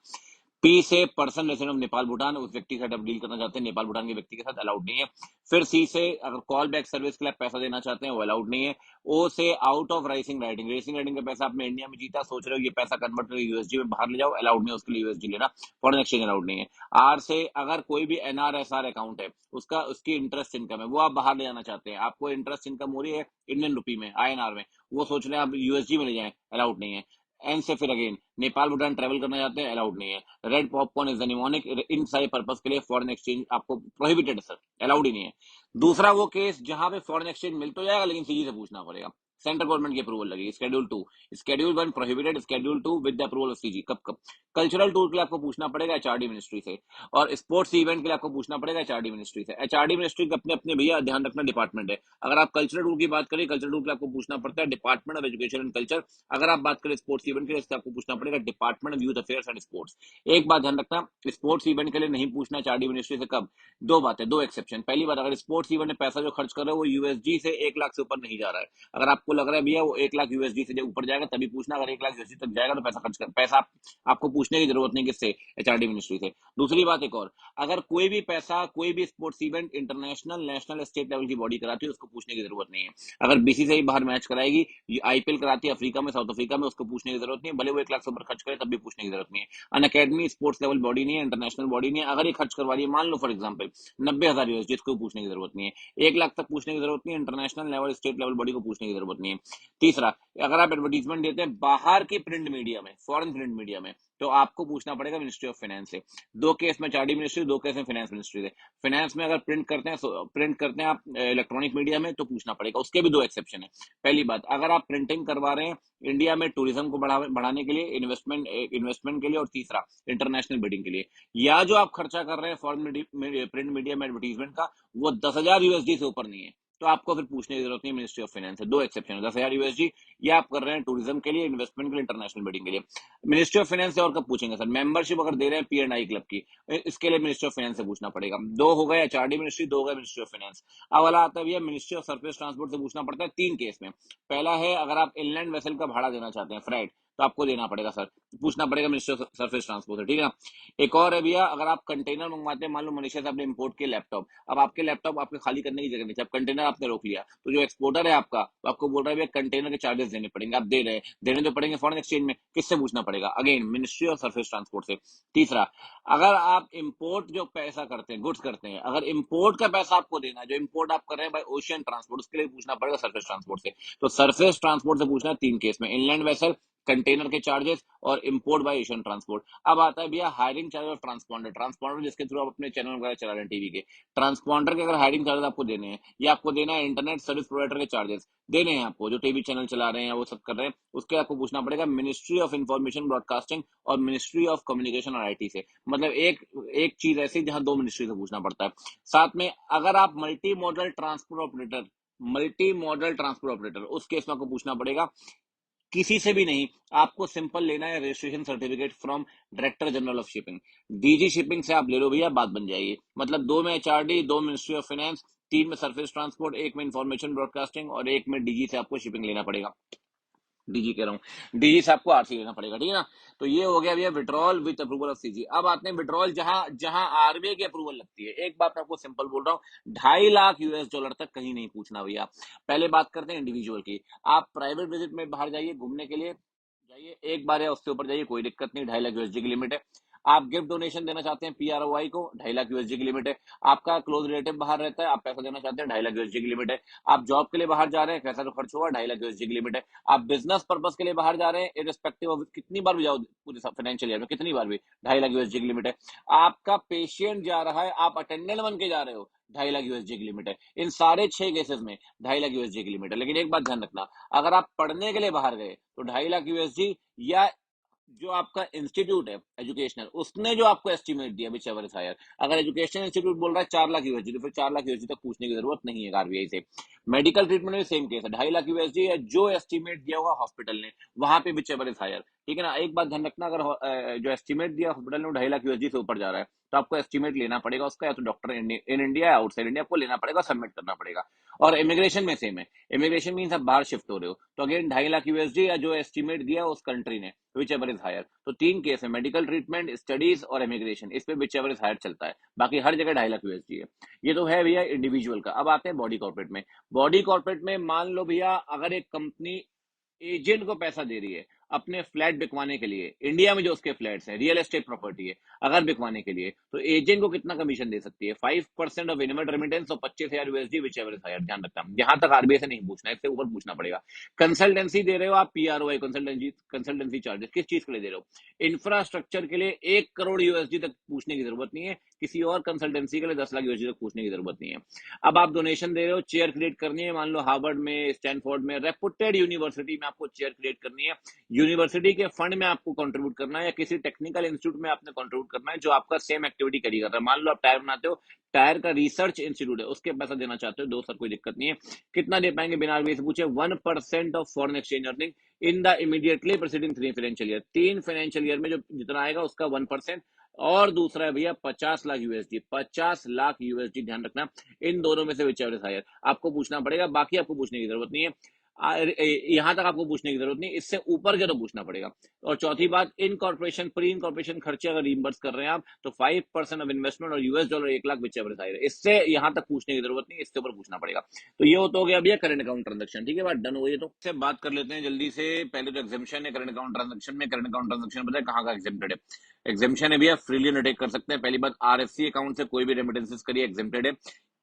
पी से person resident of Nepal Bhutan, उस व्यक्ति के साथ आप डील करना चाहते हैं, नेपाल भूटान के व्यक्ति के साथ, अलाउड नहीं है। फिर सी से अगर कॉल बैक सर्विस के लिए पैसा देना चाहते हैं, वो अलाउड नहीं है। ओ से out of racing riding, racing riding का पैसा आपने इंडिया में जीता, सोच रहे हो ये पैसा कन्वर्ट करके यूएसडी में बाहर ले जाओ, अलाउड नहीं है, उसके लिए यूएसडी लेना, फॉरेन एक्सचेंज अलाउड नहीं है। आर से अगर कोई भी एनआरएसआर अकाउंट है, उसकी इंटरेस्ट इनकम है, वो आप बाहर ले जाना चाहते हैं, आपको इंटरेस्ट इनकम हो रही है इंडियन रुपी में, आईएनआर में, वो सोच रहे हैं आप यूएसडी में ले जाएं, अलाउड नहीं है। एन से फिर अगेन नेपाल भूटान ट्रेवल करना चाहते हैं, अलाउड नहीं है। रेड पॉपकॉर्न इज निमोनिक, इन सारे पर्पस के लिए फॉरेन एक्सचेंज आपको प्रोहिबिटेड है सर, अलाउड ही नहीं है। दूसरा वो केस जहां पे फॉरेन एक्सचेंज मिल तो जाएगा लेकिन सीजी से पूछना पड़ेगा, सेंट्रल गवर्नमेंट की अप्रूवल लगेगी। Schedule 2, schedule 1 prohibited, schedule 2 with the approval of CG. कब कब? कल्चरल टूर के लिए आपको पूछना पड़ेगा एचआरडी मिनिस्ट्री से, और स्पोर्ट्स इवेंट के लिए आपको पूछना पड़ेगा एचआरडी मिनिस्ट्री से। एचआरडी मिनिस्ट्री के अपने अपने भैया ध्यान रखना डिपार्टमेंट है। अगर आप कल्चरल टूर की बात करें, कल्चरल टूर के लिए आपको पूछना पड़ता है department of education and culture. अगर आप बात करें स्पोर्ट्स इवेंट के लिए, इससे आपको पूछना पड़ेगा department of youth affairs and sports. एक बात ध्यान रखना, स्पोर्ट्स इवेंट के लिए नहीं पूछना एचआरडी मिनिस्ट्री से। कब? दो बातें, दो एक्सेप्शन। पहली बात, अगर स्पोर्ट्स इवेंट में पैसा जो खर्च कर रहे हो वो यूएसडी से 1 लाख से ऊपर नहीं जा रहा है। अगर आपको लग रहा है भैया वो 1 लाख यूएसडी से ऊपर जाएगा तभी पूछना, अगर 1 लाख यूएसडी तक जाएगा तो पैसा खर्च कर, आपको पूछने की जरूरत नहीं किससे, एचआरडी मिनिस्ट्री से। दूसरी बात एक और, अगर कोई भी पैसा कोई भी sports event international, national, state level की बॉडी कराती है उसको पूछने की जरूरत नहीं है। अगर बीसी से ही बाहर मैच कराएगी, आईपीएल कराती है अफ्रीका में, साउथ अफ्रीका में, उसको पूछने की जरूरत नहीं है, भले वो 1 लाख से ऊपर खर्च करे तब भी पूछने की जरूरत नहीं है। अन अकेडमी स्पोर्ट्स लेवल बॉडी नहीं है, इंटरनेशनल बॉडी नहीं है, अगर ये खर्च करवा रही है, मान लो फॉर एग्जाम्पल 90,000 यूएसडी, इसको पूछने की जरूरत नहीं है। 1 लाख तक पूछने की जरूरत नहीं है, international level, state level body को पूछने की जरूरत नहीं है। तीसरा, अगर आप एडवर्टीजमेंट देते हैं बाहर की प्रिंट मीडिया में, फॉरेन प्रिंट मीडिया में, तो आपको पूछना पड़ेगा मिनिस्ट्री ऑफ फाइनेंस से। दो केस में चार्डी मिनिस्ट्री, दो केस में फाइनेंस मिनिस्ट्री से। फाइनेंस में अगर प्रिंट करते हैं आप इलेक्ट्रॉनिक मीडिया में तो पूछना पड़ेगा, उसके भी दो एक्सेप्शन है। पहली बात, अगर आप प्रिंटिंग करवा रहे हैं इंडिया में टूरिज्म को बढ़ाने के लिए, इन्वेस्टमेंट के लिए, और तीसरा इंटरनेशनल बिडिंग के लिए, या जो आप खर्चा कर रहे हैं फॉरेन प्रिंट मीडिया में एडवर्टीजमेंट का वो 10,000 यूएसडी से ऊपर नहीं है, तो आपको फिर पूछने की जरूरत नहीं मिनिस्ट्री ऑफ फाइनेंस है। दो एक्सेप्शन है, 10,000 यूएसडी या आप कर रहे हैं टूरिज्म के लिए, इन्वेस्टमेंट के लिए, इंटरनेशनल बिडिंग के लिए। मिनिस्ट्री ऑफ फाइनेंस से और कब पूछेंगे सर? मेंबरशिप अगर दे रहे हैं पी&आई क्लब की, इसके लिए मिनिस्ट्री ऑफ फाइनेंस से पूछना पड़ेगा। दो हो गए एचआरडी मिनिस्ट्री, दो हो गए मिनिस्ट्री ऑफ फाइनेंस। अब वाला आता है भैया मिनिस्ट्री ऑफ सरफेस ट्रांसपोर्ट से पूछना पड़ता है 3 केस में। पहला है अगर आप इनलैंड वेसल का भाड़ा देना चाहते हैं, फ्राइट, तो आपको देना पड़ेगा सर, पूछना पड़ेगा मिनिस्ट्री ऑफ सरफेस ट्रांसपोर्ट से, ठीक है ना। एक और है भैया, अगर आप कंटेनर मंगवाते हैं, मान लो मनीषा से आपने इंपोर्ट किया लैपटॉप, अब आपके लैपटॉप आपके खाली करने की जगह नहीं थी, अब कंटेनर आपने रोक लिया, तो जो एक्सपोर्टर है आपका तो आपको बोल रहा है भैया कंटेनर के चार्जेस देने पड़ेंगे, आप दे रहे हैं, देने तो पड़ेंगे फॉरेन एक्सचेंज में, किससे पूछना पड़ेगा? Again ministry of surface transport से। तीसरा, अगर आप इंपोर्ट जो पैसा करते हैं, गुड्स करते हैं, अगर इंपोर्ट का पैसा आपको देना है, जो इंपोर्ट आप कर रहे हैं बाय ओशियन ट्रांसपोर्ट, उसके लिए पूछना पड़ेगा सरफेस ट्रांसपोर्ट से। तो सरफेस ट्रांसपोर्ट से पूछना है 3 केस में, इनलैंड वेसल, कंटेनर के चार्जेस और इंपोर्ट बाय एशियन ट्रांसपोर्ट। अब आता है भैया हायरिंग चार्ज और ट्रांसपॉन्डर। ट्रांसपॉन्डर जिसके थ्रू आप अपने चैनल वगैरह चला रहे हैं टीवी के, ट्रांसपॉन्डर के अगर हायरिंग चार्ज आपको देने हैं, या आपको देना है इंटरनेट सर्विस प्रोवाइडर के चार्जेस देने हैं आपको, जो टीवी चैनल चला रहे हैं वो सब कर रहे हैं, उसके आपको पूछना पड़ेगा मिनिस्ट्री ऑफ इंफॉर्मेशन ब्रॉडकास्टिंग और मिनिस्ट्री ऑफ कम्युनिकेशन और आईटी से। मतलब एक एक चीज ऐसी जहां दो मिनिस्ट्री से पूछना पड़ता है। साथ में अगर आप मल्टी मॉडल ट्रांसपोर्ट ऑपरेटर, उस केस में आपको पूछना पड़ेगा किसी से भी नहीं, आपको सिंपल लेना है registration certificate from director general of shipping, DG shipping से आप ले लो भैया, बात बन जाएगी। मतलब 2 में एचआरडी, 2 मिनिस्ट्री ऑफ फाइनेंस, 3 में सरफेस ट्रांसपोर्ट, 1 में इंफॉर्मेशन ब्रॉडकास्टिंग और 1 में डीजी से आपको शिपिंग लेना पड़ेगा। डीजी कह रहा हूँ, डीजी से आपको आरसी लेना पड़ेगा, ठीक है ना। तो ये हो गया भैया withdrawal with approval of CG. अब आते हैं विड्रॉल जहां जहां आरबीआई की अप्रूवल लगती है। एक बात मैं आपको सिंपल बोल रहा हूँ, $2.5 लाख तक कहीं नहीं पूछना भैया। पहले बात करते हैं इंडिविजुअल की। आप प्राइवेट विजिट में बाहर जाइए घूमने के लिए, जाइए एक बार या उससे ऊपर जाइए, कोई दिक्कत नहीं, 2.5 लाख यूएसडी की लिमिट है। आप गिफ्ट डोनेशन देना चाहते हैं पीआरओआई को, 2.5 लाख यूएसडी की लिमिट है। आपका क्लोज रिलेटिव बाहर रहता है, आप पैसा देना चाहते हैं, 2.5 लाख यूएसडी की लिमिट है। आप जॉब के लिए बाहर जा रहे हैं, पैसा जो खर्च हुआ 2.5 लाख यूएसडी की लिमिट है। आप बिजनेस पर्पस के लिए बाहर जा रहे हैं, इररिस्पेक्टिव ऑफ कितनी बार भी जाओ पूरे फाइनेंशियल ईयर में, कितनी बार भी, 2.5 लाख यूएसडी की लिमिट है। आपका पेशेंट जा रहा है, आप अटेंडेंट बन के जा रहे हो, 2.5 लाख यूएसडी की लिमिट है। इन सारे 6 केसेस में 2.5 लाख यूएसडी की लिमिट है। लेकिन एक बात ध्यान रखना, अगर आप पढ़ने के लिए बाहर गए तो 2.5 लाख यूएसडी, या जो आपका इंस्टीट्यूट है एजुकेशनल, उसने जो आपको एस्टिमेट दिया विच एवर इज हायर, अगर एजुकेशनल इंस्टीट्यूट बोल रहा है 4 लाख यूएसडी, तो फिर 4 लाख यूएसडी तक पूछने की जरूरत नहीं है आरबीआई से। मेडिकल ट्रीटमेंट में सेम केस है, 2.5 लाख यूएसडी या जो एस्टिमेट दिया होगा हॉस्पिटल ने, वहां पे विच एवर इज हायर, ठीक है ना। एक बात ध्यान रखना, अगर जो एस्टिमेट दिया हॉस्पिटल ने 2.5 लाख यूएसडी से ऊपर जा रहा है, तो आपको एस्टिमेट लेना पड़ेगा उसका, या तो डॉक्टर इन इंडिया या आउटसाइड इंडिया आपको लेना पड़ेगा, सबमिट करना पड़ेगा। और इमिग्रेशन में सेम है, इमिग्रेशन मीन आप बाहर शिफ्ट हो रहे हो, तो अगेन 2.5 लाख यूएसडी या जो एस्टिमेट दिया उस कंट्री ने, विच एवर इज हायर। तो 3 केस है, मेडिकल ट्रीटमेंट, स्टडीज और इमिग्रेशन, इस पे विच एवर इज हायर चलता है, बाकी हर जगह 2.5 लाख यूएसडी है। ये तो है भैया इंडिविजुअल का। अब आते हैं बॉडी कॉर्पोरेट में। बॉडी कॉर्पोरेट में मान लो भैया, अगर एक कंपनी एजेंट को पैसा दे रही है, अपने फ्लैट बिकवाने के लिए, इंडिया में जो उसके फ्लैट्स हैं, रियल एस्टेट प्रॉपर्टी है, अगर बिकवाने के लिए, तो एजेंट को कितना कमीशन दे सकती है? 5% ऑफ इनवल रेमिटेंस और 25,000 USD whichever is higher. ध्यान रखना, यहां तक आरबीआई से नहीं पूछना है, इससे ऊपर पूछना पड़ेगा। कंसल्टेंसी दे रहे हो आप, पीआरओआई कंसल्टेंसी चार्जेस किस चीज के लिए दे रहे हो? इंफ्रास्ट्रक्चर के लिए 1 करोड़ यूएसडी तक पूछने की जरूरत नहीं है, किसी और कंसल्टेंसी के लिए 10 लाख यूएसडी तक पूछने की जरूरत नहीं है। अब आप डोनेशन दे रहे हो, चेयर क्रिएट करनी है, मान लो हार्वर्ड में, स्टैनफोर्ड में, रेपुटेड यूनिवर्सिटी में आपको चेयर क्रिएट करनी है, यूनिवर्सिटी के फंड में आपको कंट्रीब्यूट करना है, या किसी टेक्निकल इंस्टीट्यूट में आपने कंट्रीब्यूट करना है जो आपका सेम एक्टिविटी करी करता है। मान लो आप टायर बनाते हो, टायर का रिसर्च इंस्टीट्यूट है, उसके पैसा देना चाहते हो, दो सर कोई दिक्कत नहीं है। कितना दे पाएंगे बिना आरबीआई से पूछे? 1% of foreign exchange earning in the immediately presiding 3 financial year. 3 financial year में जो जितना आएगा उसका 1%। और दूसरा है भैया 50 लाख यूएसडी, 50 लाख यूएसडी, ध्यान रखना। इन दोनों में से विच एवर इज हायर आपको पूछना पड़ेगा, बाकी आपको पूछने की जरूरत नहीं है। यहां तक आपको पूछने की जरूरत नहीं, इससे ऊपर के तो पूछना पड़ेगा। और चौथी बात, इनकॉर्पोरेशन, प्री इनकॉर्पोरेशन खर्चे अगर रिइंबर्स कर रहे हैं आप, तो 5% ऑफ इन्वेस्टमेंट और $1 1 lakh whichever is higher. इससे यहां तक पूछने की जरूरत नहीं, इससे ऊपर पूछना पड़ेगा। तो ये तो हो गया भैया करंट अकाउंट ट्रांजेक्शन। ठीक है, बात डन हो गई। तो से बात कर लेते हैं जल्दी से। पहले तो एग्जेम्पशन है करंट अकाउंट ट्रांजेक्शन में। करंट अकाउंट ट्रांजेक्शन बताए कहाँ का एग्जेम्प्टेड है? एग्जेम्पशन है भैया, फ्रीली अंडरटेक कर सकते हैं। पहली बात, आरएफसी अकाउंट से कोई भी रेमिटेंसेस करिए, एग्जेम्प्टेड है।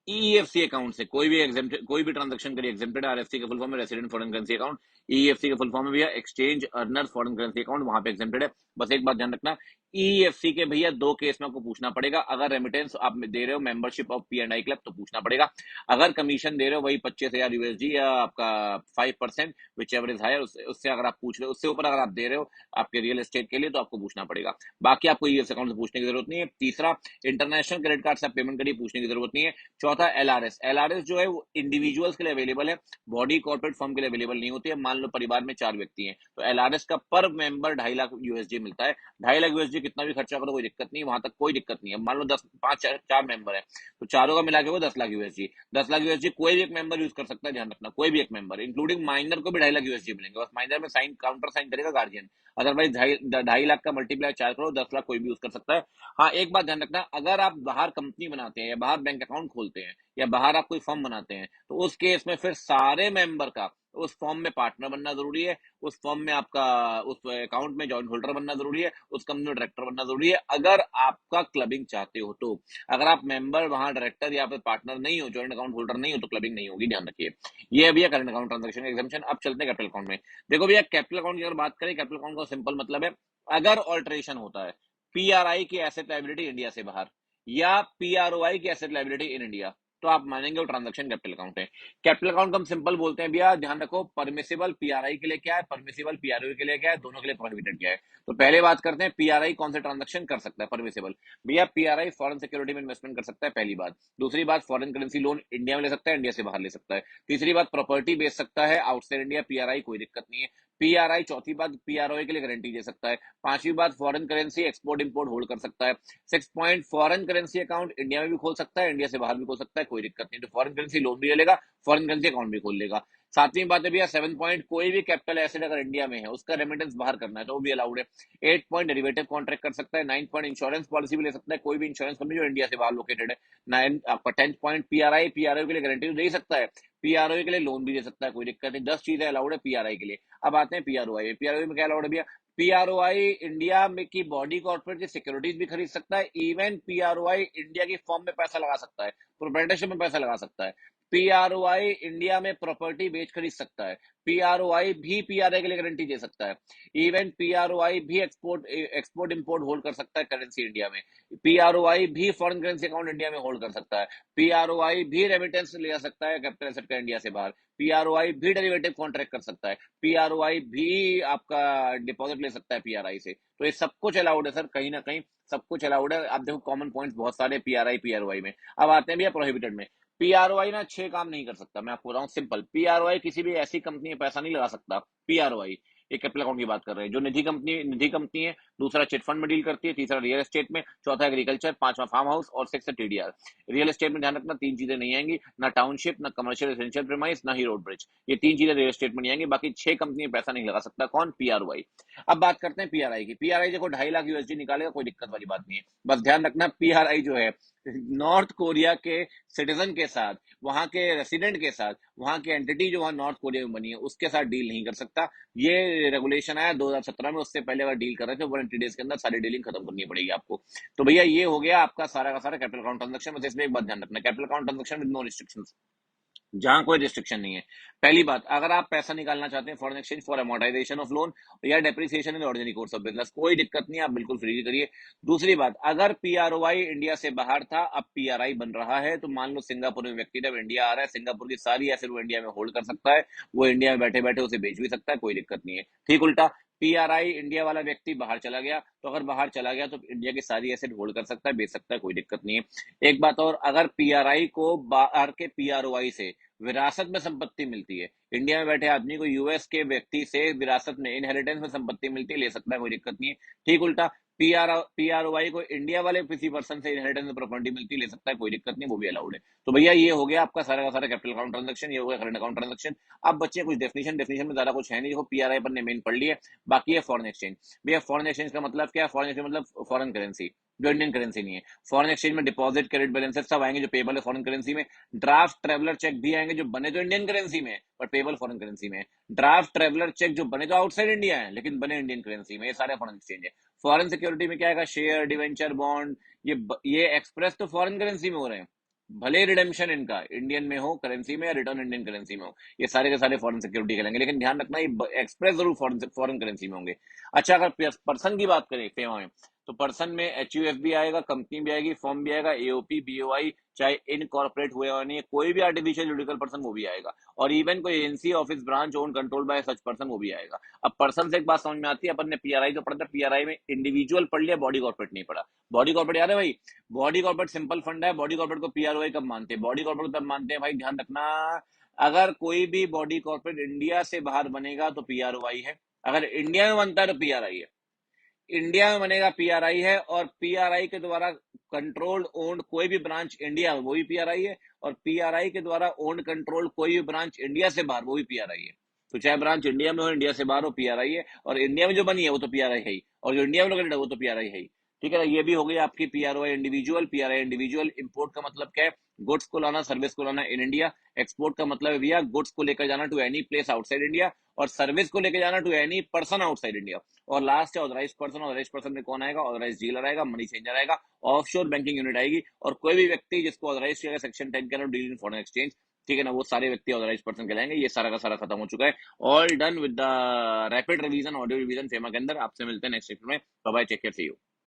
ईएफसी अकाउंट से कोई भी ट्रांजेक्शन करिए, एग्जेम्प्टेड है। आरएफसी का फुल फॉर्म है resident foreign currency account. EFC का फुल फॉर्म है भैया exchange earner foreign currency account, वहां पे एग्जेम्प्टेड है। बस एक बात ध्यान रखना, ईएफसी के भैया 2 केस में आपको पूछना पड़ेगा। अगर रेमिटेंस आप दे रहे हो मेंबरशिप ऑफ पी&आई क्लब तो पूछना पड़ेगा। अगर कमीशन दे रहे हो वही 25,000 यूएसडी या आपका 5% विच एवर इज हायर, उससे अगर आप पूछ रहे हो, उससे ऊपर अगर आप दे रहे हो आपके रियल एस्टेट के लिए, तो आपको पूछना पड़ेगा। बाकी आपको ईएफसी अकाउंट से पूछने की जरूरत नहीं है। तीसरा, इंटरनेशनल क्रेडिट कार्ड से आप पेमेंट करिए, पूछने की जरूरत नहीं है। चौथा, एलआरएस। एलआरएस जो है वो इंडिविजुअल्स के लिए अवेलेबल है, बॉडी कॉर्पोरेट फर्म के लिए अवेलेबल नहीं होती है। मान लो परिवार में 4 व्यक्ति हैं, तो एलआरएस का पर मेंबर 2.5 लाख यूएसडी मिलता है। 2.5 लाख यूएसडी कितना भी खर्चा करो कोई दिक्कत नहीं, वहां तक कोई दिक्कत नहीं है। मान लो 4 मेंबर है, तो चारों का मिला के वो 10 लाख यूएसडी। 10 लाख यूएसडी कोई भी एक मेंबर यूज कर सकता है, ध्यान रखना, कोई भी एक मेंबर, इंक्लूडिंग माइनर को भी 2.5 लाख यूएसडी मिलेंगे। बस माइनर में साइन काउंटर साइन करेगा गार्जियन, अदरवाइज 2.5 लाख का मल्टीप्लाई 4 करो, 10 लाख कोई भी यूज कर सकता है। हाँ, एक बात ध्यान रखना, अगर आप बाहर कंपनी बनाते हैं या बाहर बैंक अकाउंट खोलते हैं या बाहर आप कोई फर्म बनाते हैं, तो उस केस में फिर सारे मेंबर का उस फॉर्म में पार्टनर बनना जरूरी है, उस फॉर्म में आपका उस अकाउंट में जॉइंट होल्डर बनना जरूरी है, उस कंपनी में डायरेक्टर बनना जरूरी है, अगर आपका क्लबिंग चाहते हो तो। अगर आप मेंबर वहां डायरेक्टर या फिर पार्टनर नहीं हो, जॉइंट अकाउंट होल्डर नहीं हो, तो क्लबिंग नहीं होगी, ध्यान रखिए। ये भैया करंट अकाउंट ट्रांजेक्शन एग्जाम्पशन। अब चलते हैं कैपिटल अकाउंट में। देखो भैया, कैपिटल अकाउंट की अगर बात करें, कैपिटल अकाउंट का सिंपल मतलब है, अगर ऑल्टरेशन होता है पीआरआई की एसेट लायबिलिटी इंडिया से बाहर या पीआरओआई की एसेट लायबिलिटी इन इंडिया, तो आप मानेंगे वो ट्रांजैक्शन कैपिटल अकाउंट है। कैपिटल अकाउंट को हम सिंपल बोलते हैं भैया, ध्यान रखो, परमिसिबल पीआरआई के लिए क्या है, परमिसिबल पीआरओ के लिए क्या है, दोनों के लिए प्रोहिबिटेड क्या है। तो पहले बात करते हैं पीआरआई कौन से ट्रांजैक्शन कर सकता है परमिसिबल। भैया पीआरआई फॉरेन सिक्योरिटी में इन्वेस्टमेंट कर सकता है, पहली बात। दूसरी बात, फॉरेन करेंसी लोन इंडिया में ले सकता है, इंडिया से बाहर ले सकता है। तीसरी बात, प्रॉपर्टी बेच सकता है आउटसाइड इंडिया, पीआरआई कोई दिक्कत नहीं है। पीआरआई, चौथी बात, पीआरओ के लिए गारंटी दे सकता है। पांचवी बात, foreign currency export import hold कर सकता है। 6 point, foreign currency account India में भी खोल सकता है, इंडिया से बाहर भी खोल सकता है, कोई दिक्कत नहीं। तो फॉरेन करेंसी लोन भी ले लेगा, फॉरेन करेंसी अकाउंट भी खोल लेगा। सातवीं बात है भैया 7 पॉइंट, कोई भी कैपिटल एसेट अगर इंडिया में है उसका रेमिटेंस बाहर करना है तो वो भी अलाउड है। 8 पॉइंट, डेरिवेटिव कॉन्ट्रैक्ट कर सकता है। 9 पॉइंट, इंश्योरेंस पॉलिसी भी ले सकता है, कोई भी इंश्योरेंस कंपनी जो इंडिया से बाहर लोकेटेड है। 9 आपका 10 पॉइंट, पीआरआई के लिए गारंटी दे सकता है, पीआरओ के लिए लोन भी दे सकता है, कोई दिक्कत नहीं। 10 चीजें अलाउड है पीआरआई के लिए। अब आते हैं पीआरओआई। पीआरओआई में क्या अलाउड है भैया? पीआरओआई इंडिया में की बॉडी कॉर्पोरेट की सिक्योरिटीज भी खरीद सकता है, इवन पीआरओआई इंडिया की फॉर्म में पैसा लगा सकता है, प्रोप्राइटरशिप में पैसा लगा सकता है। पीआरओआई इंडिया में प्रॉपर्टी बेच खरीद सकता है, पीआरओआई भी पीआरआई के लिए गारंटी दे सकता है। इवन पीआरओआई भी एक्सपोर्ट इंपोर्ट होल्ड कर सकता है करेंसी इंडिया में। पीआरओआई भी फॉरेन करेंसी अकाउंट इंडिया में होल्ड कर सकता है। पीआरओआई भी रेमिटेंस ले सकता है कैपिटल एसेट का इंडिया से बाहर। पीआरओआई भी डेरिवेटिव कॉन्ट्रैक्ट कर सकता है। पीआरओआई भी आपका डिपॉजिट ले सकता है पीआरआई से। तो ये सब कुछ अलाउड है सर, कहीं ना कहीं सब कुछ अलाउड है। आप देखो कॉमन पॉइंट्स बहुत सारे पीआरआई पीआरओआई में। अब आते हैं भैया प्रोहिबिटेड में। पीआरओआई ना 6 काम नहीं कर सकता, मैं आपको बताऊं सिंपल। पीआरओआई किसी भी ऐसी कंपनी में पैसा नहीं लगा सकता। पीआरओआई एक कैपिटल अकाउंट की बात कर रहे हैं, जो निधि कंपनी है। दूसरा चिट फंड में डील करती है। तीसरा रियल एस्टेट में। चौथा एग्रीकल्चर। पांचवा फार्म हाउस। और 6 टीडीआर। रियल एस्टेट में ध्यान रखना 3 चीजें नहीं आएंगी, ना टाउनशिप, ना कमर्शियल रेजिडेंशियल प्रीमाइस, ना ही रोड ब्रिज। ये 3 चीजें रियल एस्टेट में नहीं आएंगी। बाकी 6 कंपनी में पैसा नहीं लगा सकता। कौन? पीआरओआई। अब बात करते हैं पीआरआई की। पीआरआई देखो 2.5 लाख यूएसडी निकालेगा, कोई दिक्कत वाली बात नहीं है। बस ध्यान रखना पीआरआई जो है नॉर्थ कोरिया के सिटीजन के साथ, वहां के रेसिडेंट के साथ, वहां की एंटिटी जो वहां नॉर्थ कोरिया में बनी है उसके साथ डील नहीं कर सकता। ये रेगुलेशन आया 2017 में, उससे पहले अगर डील कर रहे थे 180 डेज के अंदर सारी डीलिंग खत्म करनी पड़ेगी आपको। तो भैया ये हो गया आपका सारा का सारा कैपिटल अकाउंट ट्रांजेक्शन। बस इसमें एक बात ध्यान रखना, capital account transaction with no restrictions, जहां कोई रिस्ट्रिक्शन नहीं है। पहली बात, अगर आप पैसा निकालना चाहते हैं foreign exchange for amortisation of loan या depreciation in ordinary course of business, कोई दिक्कत नहीं है, आप बिल्कुल फ्री करिए। दूसरी बात, अगर पीआरओआई इंडिया से बाहर था, अब पीआरआई बन रहा है, तो मान लो सिंगापुर में व्यक्ति जब इंडिया आ रहा है, सिंगापुर की सारी एसेट वो इंडिया में होल्ड कर सकता है, वो इंडिया में बैठे बैठे उसे बेच भी सकता है, कोई दिक्कत नहीं है। ठीक उल्टा, पीआरआई इंडिया वाला व्यक्ति बाहर चला गया, तो अगर बाहर चला गया तो इंडिया की सारी एसेट होल्ड कर सकता है, बेच सकता है, कोई दिक्कत नहीं है। एक बात और, अगर पीआरआई को बाहर के पीआरओआई से विरासत में संपत्ति मिलती है, इंडिया में बैठे आदमी को यूएस के व्यक्ति से विरासत में इनहेरिटेंस में संपत्ति मिलती है, ले सकता है, कोई दिक्कत नहीं है। ठीक उल्टा, पीआरओआई को इंडिया वाले किसी पर्सन से इनहेरिटेंस में प्रॉपर्टी मिलती है, ले सकता है, कोई दिक्कत नहीं, वो भी अलाउड है। तो भैया ये हो गया आपका सारा का सारा कैपिटल अकाउंट ट्रांजेक्शन, ये हो गया करंट अकाउंट ट्रांजेक्शन। अब बच्चे कुछ डेफिनेशन में ज्यादा कुछ है नहीं, देखो पीआरआई पर ने मेन पढ़ लिया, बाकी है फॉरेन एक्सचेंज। भैया फॉरेन एक्सचेंज का मतलब क्या है? फॉरेन एक्सचेंज मतलब फॉरेन करेंसी, जो इंडियन करेंसी नहीं है। फॉरेन एक्सचेंज में डिपॉजिट, क्रेडिट बैलेंसेस सब आएंगे जो पेबल है फॉरेन करेंसी में। ड्राफ्ट ट्रेवलर चेक भी आएंगे जो बने तो इंडियन करेंसी में पर पेबल फॉरेन करेंसी में। ड्राफ्ट ट्रेवलर चेक जो बने तो आउटसाइड इंडिया है लेकिन बने इंडियन करेंसी में, ये सारे फॉरेन एक्सचेंज है। फॉरेन सिक्योरिटी में क्या आएगा? शेयर, डिवेंचर, बॉन्ड, ये एक्सप्रेस तो फॉरेन करेंसी में हो रहे हैं, भले रिडेम्पशन इनका इंडियन में हो करेंसी में या रिटर्न इंडियन करेंसी में हो, ये सारे के सारे फॉरेन सिक्योरिटी कहलाएंगे, लेकिन ध्यान रखना ये एक्सप्रेस जरूर फॉरेन करेंसी में होंगे। अच्छा, अगर पर्सन की बात करें फेमा में, तो पर्सन में एचयूएफ भी आएगा, कंपनी भी आएगी, फर्म भी आएगा, एओपी, बीओआई, चाहे इनकॉर्पोरेट हुए और नहीं, कोई भी आर्टिफिशियल जुडिकल पर्सन वो भी आएगा, और इवन कोई agency, office, branch own control by such person वो भी आएगा। अब पर्सन से एक बात समझ में आती है, अपन ने पीआरआई जो पढ़ा था, पीआरआई में इंडिविजुअल पढ़ लिया, बॉडी कॉर्पोरेट नहीं पढ़ा। बॉडी कॉर्पोरेट याद है भाई? बॉडी कॉर्पोरेट सिंपल फंड है, बॉडी कॉर्पोरेट को पीआरओआई कब मानते हैं? बॉडी कॉर्पोरेट तब मानते हैं भाई, ध्यान रखना, अगर कोई भी बॉडी कॉर्पोरेट इंडिया से बाहर बनेगा तो पीआरओआई है, अगर इंडिया में बनता है तो पीआरआई है। इंडिया में बनेगा पीआरआई है, और पीआरआई के द्वारा कंट्रोल्ड ओन्ड कोई भी ब्रांच इंडिया में वो भी पीआरआई है, और पीआरआई के द्वारा ओन्ड कंट्रोल्ड कोई भी ब्रांच इंडिया से बाहर वो भी पीआरआई है। तो चाहे ब्रांच इंडिया में हो इंडिया से बाहर हो, पीआरआई है, और इंडिया में जो बनी है वो तो पीआरआई है ही, और जो इंडिया में लोकेटेड है वो तो पीआरआई है ही। ठीक है ना? ये भी हो गई आपकी पीआरओआई इंडिविजुअल। पीआरआई इंडिविजुअल इंपोर्ट का मतलब क्या है? गुड्स को लाना, सर्विस को लाना इन इंडिया। एक्सपोर्ट का मतलब है भैया गुड्स को लेकर जाना to any place outside India, और सर्विस को लेकर जाना to any person outside India. और लास्ट है ऑथराइज पर्सन। ऑथराइज पर्सन में कौन आएगा? ऑथराइज डीलर आएगा, मनी चेंजर आएगा, ऑफशोर बैंकिंग यूनिट आएगी, और कोई भी व्यक्ति जिसको ऑथराइज किया गया सेक्शन 10 के अंदर डील इन फॉरेन एक्सचेंज, ठीक है ना, वो सारे व्यक्ति ऑथराइज पर्सन कहलाएंगे। ये सारा का सारा खत्म हो चुका है, all done with the rapid revision, audio revision FEMA के अंदर। आपसे मिलते हैं नेक्स्ट सेक्शन में। Bye bye, take care, see you.